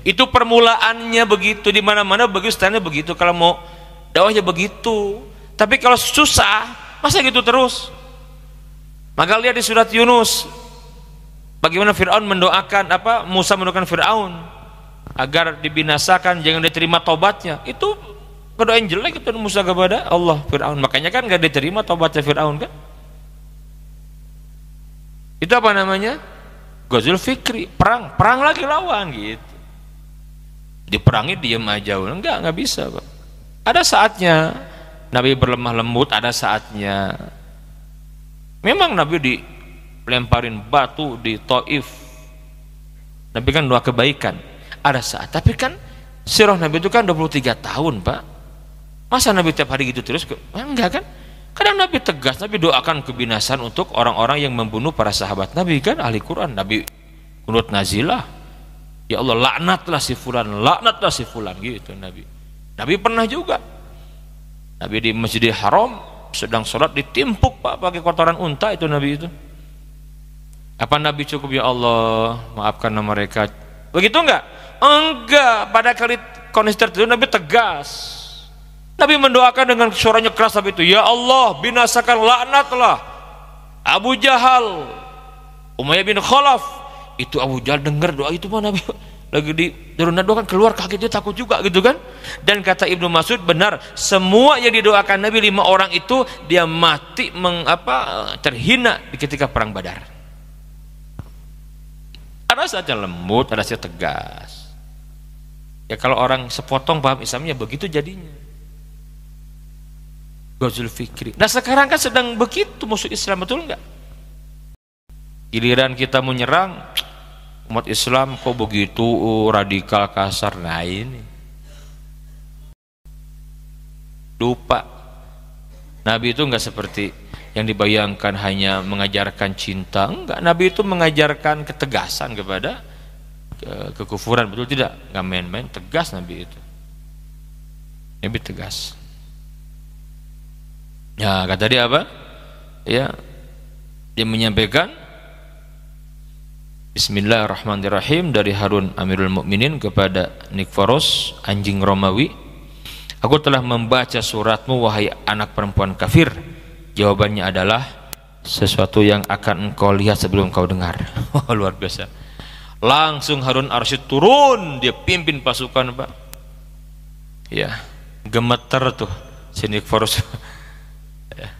Itu permulaannya begitu, di mana-mana begitu, standnya begitu. Kalau mau dakwahnya begitu. Tapi kalau susah, masa gitu terus? Maka lihat di surat Yunus, bagaimana Fir'aun mendoakan Musa mendoakan Fir'aun agar dibinasakan, jangan diterima tobatnya. Itu berdoa yang jelek itu Musa kepada Allah Fir'aun. Makanya kan gak diterima tobatnya Fir'aun kan. Itu apa namanya? Ghazul Fikri, perang lagi lawan gitu. Diperangi diam aja, enggak bisa Pak. Ada saatnya Nabi berlemah lembut, ada saatnya. Memang Nabi dilemparin batu di Taif, Nabi kan doa kebaikan, ada saat. Tapi kan sirah Nabi itu kan 23 tahun Pak. Masa Nabi tiap hari gitu terus? Enggak kan? Kadang Nabi tegas, Nabi doakan kebinasan untuk orang-orang yang membunuh para sahabat Nabi kan, ahli Quran. Nabi kunut nazilah, ya Allah laknatlah si fulan gitu Nabi. Nabi pernah juga, Nabi di Masjidil Haram sedang sholat ditimpuk Pak pakai kotoran unta itu Nabi itu. Apa Nabi cukup ya Allah maafkan mereka? Begitu enggak? Enggak. Pada kali kondisi tertentu Nabi tegas. Nabi mendoakan dengan suaranya keras Nabi itu, ya Allah binasakan, laknatlah Abu Jahal, Umayyah bin Khalaf. Itu Abu Jahal dengar doa itu Pak, Nabi lagi di darurat doa kan keluar kaget, dia takut juga gitu kan. Dan kata Ibnu Mas'ud benar, semua yang didoakan Nabi 5 orang itu dia mati terhina di ketika perang Badar. Ada saatnya lembut, ada saatnya tegas. Ya kalau orang sepotong paham Islamnya begitu jadinya. Ghazul Fikri. Nah sekarang kan sedang begitu musuh Islam, betul enggak? Giliran kita menyerang umat Islam kok begitu radikal, kasar. Nah ini lupa Nabi itu enggak seperti yang dibayangkan hanya mengajarkan cinta. Enggak, Nabi itu mengajarkan ketegasan kepada kekufuran, betul tidak? Enggak main-main, tegas Nabi itu. Nabi tegas. Ya kata dia apa? Ya, dia menyampaikan Bismillahirrahmanirrahim dari Harun Amirul Mukminin kepada Nikforos, anjing Romawi. Aku telah membaca suratmu wahai anak perempuan kafir. Jawabannya adalah sesuatu yang akan engkau lihat sebelum kau dengar. Luar biasa. Langsung Harun Ar-Rasyid turun, dia pimpin pasukan, Pak. Ya, gemeter tuh Sinik Forus. Ya.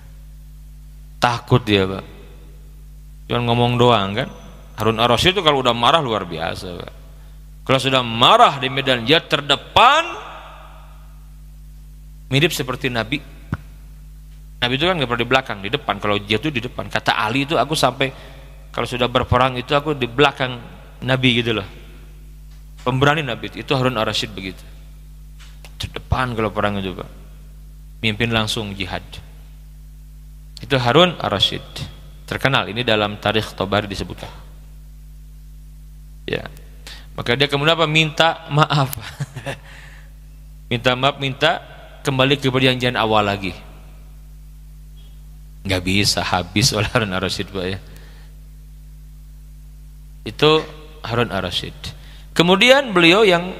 Takut dia, Pak. Cuma ngomong doang kan. Harun Ar-Rasyid itu kalau udah marah luar biasa, Pak. Kalau sudah marah di medan dia terdepan, mirip seperti Nabi. Nabi itu kan nggak pernah di belakang, di depan. Kalau dia tuh di depan. Kata Ali itu, aku sampai kalau sudah berperang itu aku di belakang Nabi gitu loh. Pemberani Nabi itu Harun Ar-Rasyid begitu. Terdepan kalau perang itu, Pak. Mimpin langsung jihad. Itu Harun Ar-Rasyid. Terkenal ini dalam tarikh Tabari disebutkan. Ya. Maka dia kemudian apa? Minta maaf. Minta maaf, minta kembali ke perjanjian awal lagi. Nggak bisa, habis oleh Harun Ar-Rasyid, Pak, ya. Itu Harun Ar-Rasyid. Kemudian beliau yang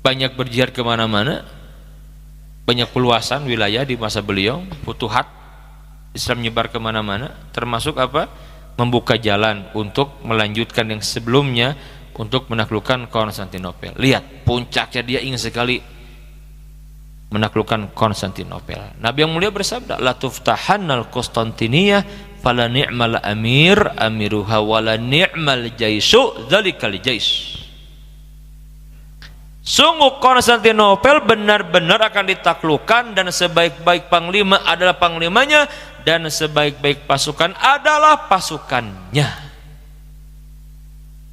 banyak berjihad kemana-mana, banyak peluasan wilayah di masa beliau, futuhat, Islam nyebar kemana-mana, termasuk apa? Membuka jalan untuk melanjutkan yang sebelumnya, untuk menaklukkan Konstantinopel. Lihat, puncaknya dia ingin sekali menaklukkan Konstantinopel. Nabi yang mulia bersabda, la tuftahannal Konstantiniyah fala ni'mal amir amiruha wala ni'mal jaisu dzalikal jais. Sungguh Konstantinopel benar-benar akan ditaklukkan, dan sebaik-baik panglima adalah panglimanya, dan sebaik-baik pasukan adalah pasukannya.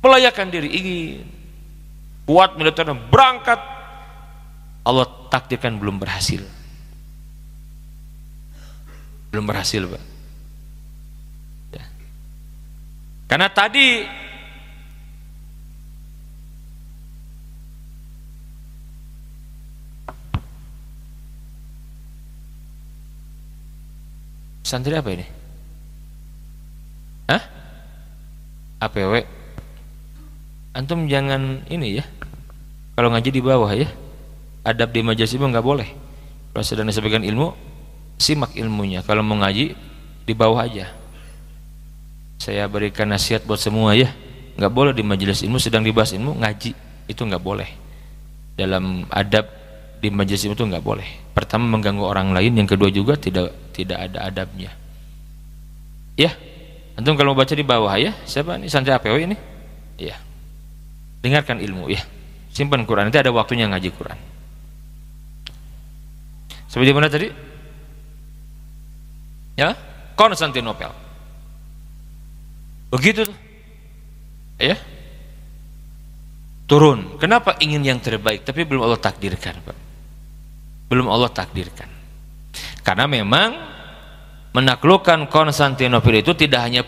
Melayakan diri, ingin kuat militer, berangkat, Allah takdirkan belum berhasil. Belum berhasil, Pak. Ya. Karena tadi santri apa ini? Hah? APW? Antum jangan ini ya, kalau ngaji di bawah ya, adab di majelis ilmu nggak boleh. Kalau sedang disampaikan ilmu, simak ilmunya. Kalau mau ngaji di bawah aja. Saya berikan nasihat buat semua ya, nggak boleh di majelis ilmu sedang dibahas ilmu ngaji, itu nggak boleh. Dalam adab di majelis ilmu itu nggak boleh. Pertama mengganggu orang lain, yang kedua juga tidak ada adabnya. Ya, antum kalau mau baca di bawah ya. Siapa nih, santri APW ini? Ya. Dengarkan ilmu ya, simpan Quran, nanti ada waktunya ngaji Quran. Seperti mana tadi? Ya, Konstantinopel. Begitu tuh. Ya. Turun. Kenapa? Ingin yang terbaik, tapi belum Allah takdirkan, Pak. Belum Allah takdirkan. Karena memang menaklukkan Konstantinopel itu tidak hanya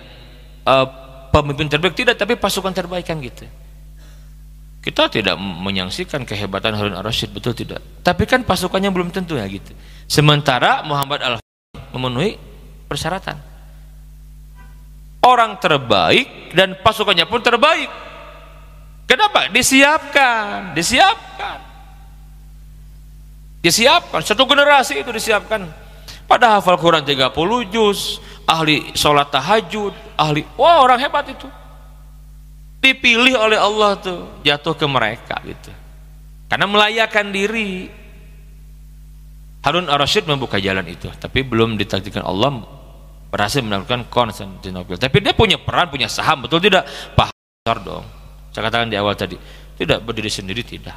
pemimpin terbaik, tidak, tapi pasukan terbaik kan gitu. Kita tidak menyaksikan kehebatan Harun Ar-Rasyid, betul tidak? Tapi kan pasukannya belum tentu ya gitu. Sementara Muhammad Al-Fatih memenuhi persyaratan. Orang terbaik dan pasukannya pun terbaik. Kenapa? Disiapkan. Satu generasi itu disiapkan. Pada hafal Quran 30 juz, ahli sholat tahajud, wah, orang hebat itu. Dipilih oleh Allah tuh, jatuh ke mereka gitu. Karena melayakan diri. Harun Ar-Rasyid membuka jalan itu, tapi belum ditakdirkan Allah berhasil menaklukkan Konstantinopel. Tapi dia punya peran, punya saham, betul tidak? Paham besar dong. Saya katakan di awal tadi, tidak berdiri sendiri, tidak.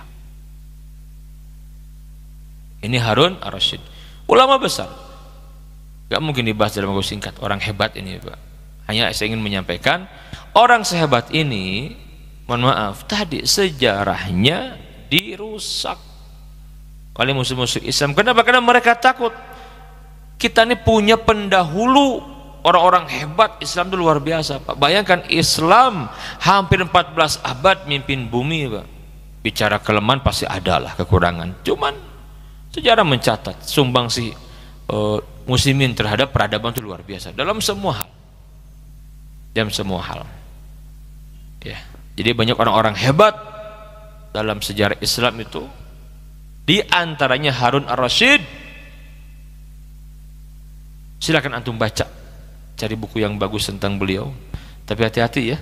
Ini Harun Ar-Rasyid, ulama besar. Gak mungkin dibahas dalam waktu singkat. Orang hebat ini, Pak. Hanya saya ingin menyampaikan, orang sehebat ini, mohon maaf, tadi sejarahnya dirusak oleh musuh-musuh Islam. Kenapa? Karena mereka takut. Kita ini punya pendahulu orang-orang hebat. Islam itu luar biasa, Pak. Bayangkan Islam hampir 14 abad mimpin bumi, Pak. Bicara kelemahan pasti ada lah, kekurangan. Cuman sejarah mencatat sumbangsi muslimin terhadap peradaban itu luar biasa dalam semua hal. Ya. Jadi banyak orang-orang hebat dalam sejarah Islam itu, di antaranya Harun Ar-Rasyid. Silakan antum baca cari buku yang bagus tentang beliau. Tapi hati-hati ya,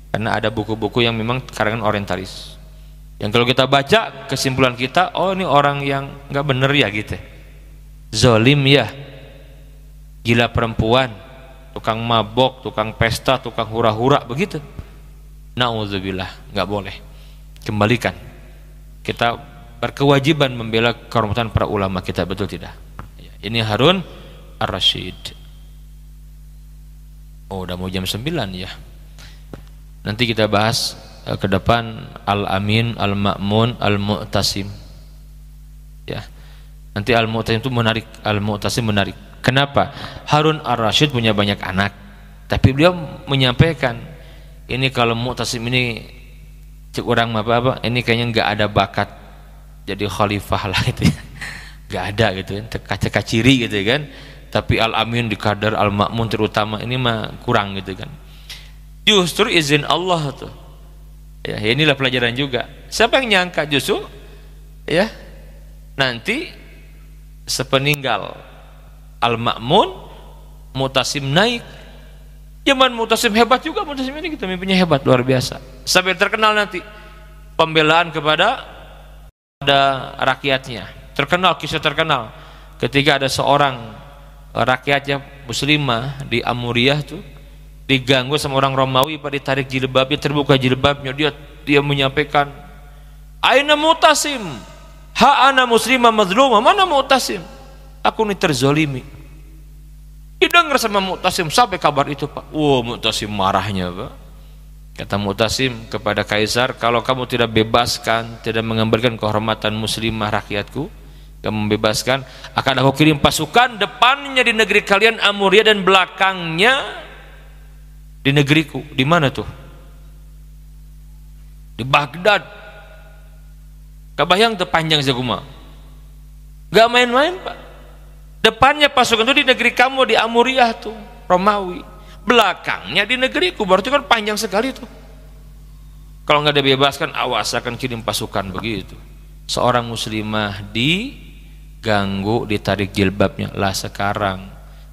karena ada buku-buku yang memang karangan orientalis, yang kalau kita baca kesimpulan kita, oh ini orang yang nggak bener ya gitu, zolim ya, gila perempuan, tukang mabok, tukang pesta, tukang hura-hura begitu. Na'udzubillah, nggak boleh. Kembalikan, kita berkewajiban membela kehormatan para ulama kita, betul tidak? Ini Harun Ar-Rasyid. Oh, udah mau jam 9 ya. Nanti kita bahas ke depan Al-Amin, Al-Ma'mun, Al-Mu'tasim. Ya. Nanti Al-Mu'tasim itu menarik, Al-Mu'tasim menarik. Kenapa? Harun Ar-Rasyid punya banyak anak, tapi beliau menyampaikan, ini kalau Mu'tasim ini orang apa-apa, ini kayaknya nggak ada bakat jadi khalifah lah gitu ya. Nggak ada gitu kan, kaca ciri gitu kan. Tapi Al-Amin di kadar, Al-Ma'mun terutama ini mah kurang gitu kan. Justru izin Allah tuh. Ya, inilah pelajaran juga. Siapa yang nyangka justru ya nanti sepeninggal Al-Ma'mun, Mu'tasim naik. Zaman Mu'tasim hebat juga, Mu'tasim ini kita mimpinya hebat luar biasa. Sampai terkenal nanti pembelaan kepada rakyatnya. Terkenal, kisah terkenal ketika ada seorang rakyatnya muslimah di Amuriyah tuh diganggu sama orang Romawi, pada ditarik jilbabnya, terbuka jilbabnya, dia menyampaikan, aina Mu'tasim, ha ana muslimah mazlumah, mana Mu'tasim, aku ini terzolimi. Didengar sama Mu'tasim sampai kabar itu, Pak. Mu'tasim marahnya, Pak. Kata Mu'tasim kepada kaisar, kalau kamu tidak bebaskan, tidak mengembalikan kehormatan muslimah rakyatku, kamu membebaskan, akan aku kirim pasukan, depannya di negeri kalian Amuriyah dan belakangnya di negeriku. Di mana tuh? Di Baghdad. Kebayang tuh panjang seguma. Gak main-main, Pak. Depannya pasukan itu di negeri kamu, di Amuriyah tuh, Romawi. Belakangnya di negeriku, berarti kan panjang sekali tuh. Kalau nggak dibebaskan, awas akan kirim pasukan begitu. Seorang muslimah diganggu, ditarik jilbabnya. Lah sekarang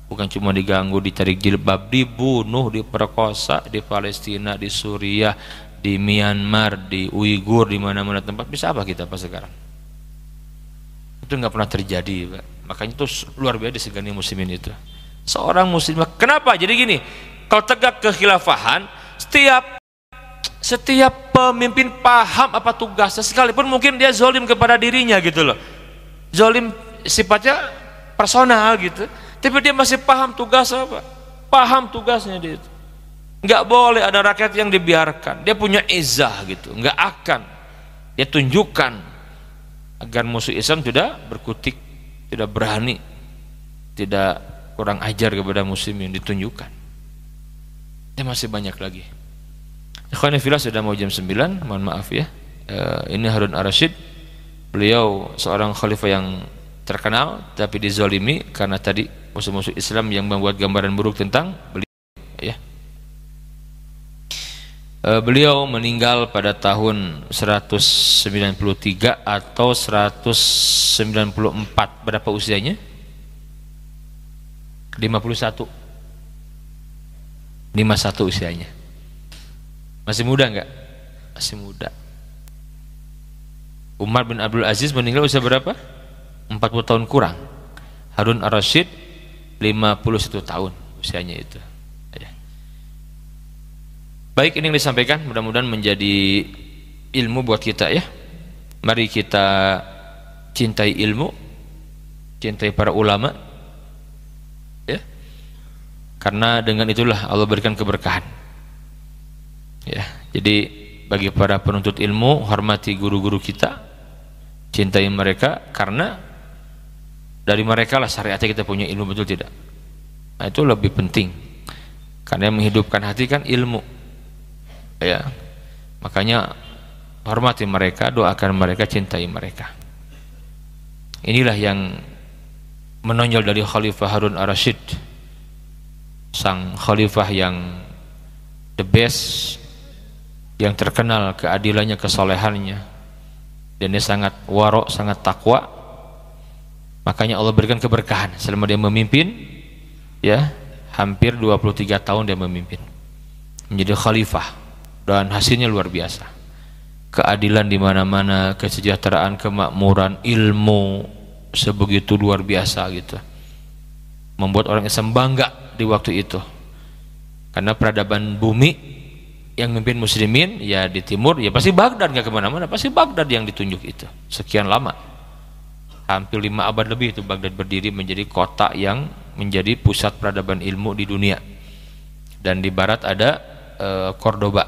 bukan cuma diganggu, ditarik jilbab, dibunuh, diperkosa di Palestina, di Suriah, di Myanmar, di Uighur, di mana-mana tempat. Bisa apa kita pas sekarang? Itu nggak pernah terjadi, Pak. Makanya itu luar biasa disegani muslimin itu. Seorang muslimah, kenapa? Jadi gini, kalau tegak kekhilafahan, setiap pemimpin paham apa tugasnya, sekalipun mungkin dia zolim kepada dirinya gitu loh, zolim sifatnya personal gitu, tapi dia masih paham tugasnya apa, paham tugasnya dia itu. Nggak boleh ada rakyat yang dibiarkan, dia punya izah gitu, nggak akan dia tunjukkan agar musuh Islam tidak berkutik, tidak berani, tidak kurang ajar kepada muslimin, ditunjukkan. Dia masih banyak lagi. Ikhwan fillah, sudah mau jam 9, mohon maaf ya. Ini Harun Ar-Rasyid, beliau seorang khalifah yang terkenal tapi dizalimi karena tadi musuh-musuh Islam yang membuat gambaran buruk tentang beliau ya. Beliau meninggal pada tahun 193 atau 194. Berapa usianya? 51 usianya. Masih muda enggak? Masih muda. Umar bin Abdul Aziz meninggal usia berapa? 40 tahun kurang. Harun Ar-Rasyid 51 tahun usianya itu. Baik, ini yang disampaikan mudah-mudahan menjadi ilmu buat kita ya. Mari kita cintai ilmu, cintai para ulama ya. Karena dengan itulah Allah berikan keberkahan. Ya, jadi bagi para penuntut ilmu, hormati guru-guru kita, cintai mereka, karena dari mereka lah syariatnya kita punya ilmu, betul tidak? Nah, itu lebih penting. Karena yang menghidupkan hati kan ilmu. Ya, makanya hormati mereka, doakan mereka, cintai mereka. Inilah yang menonjol dari Khalifah Harun Ar-Rasyid, sang khalifah yang the best, yang terkenal keadilannya, kesolehannya, dan dia sangat warok, sangat takwa. Makanya Allah berikan keberkahan selama dia memimpin ya, hampir 23 tahun dia memimpin menjadi khalifah, dan hasilnya luar biasa. Keadilan di mana-mana, kesejahteraan, kemakmuran, ilmu sebegitu luar biasa gitu. Membuat orang Islam bangga di waktu itu. Karena peradaban bumi yang memimpin muslimin ya di timur, ya pasti Baghdad, nggak kemana-mana, pasti Baghdad yang ditunjuk itu. Sekian lama, hampir 5 abad lebih itu Baghdad berdiri menjadi kota yang menjadi pusat peradaban ilmu di dunia. Dan di barat ada Cordoba.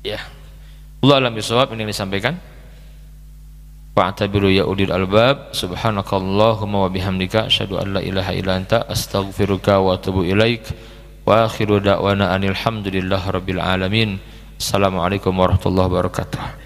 Ya. Allah alam bisawab, ini yang disampaikan. Fa'tabiru ya ulil albab. Subhanakallahumma wa bihamdika asyhadu an la ilaha illa anta astaghfiruka wa atubu ilaik. Wa akhiru da'wana anil hamdulillahi rabbil alamin. Assalamualaikum warahmatullahi wabarakatuh.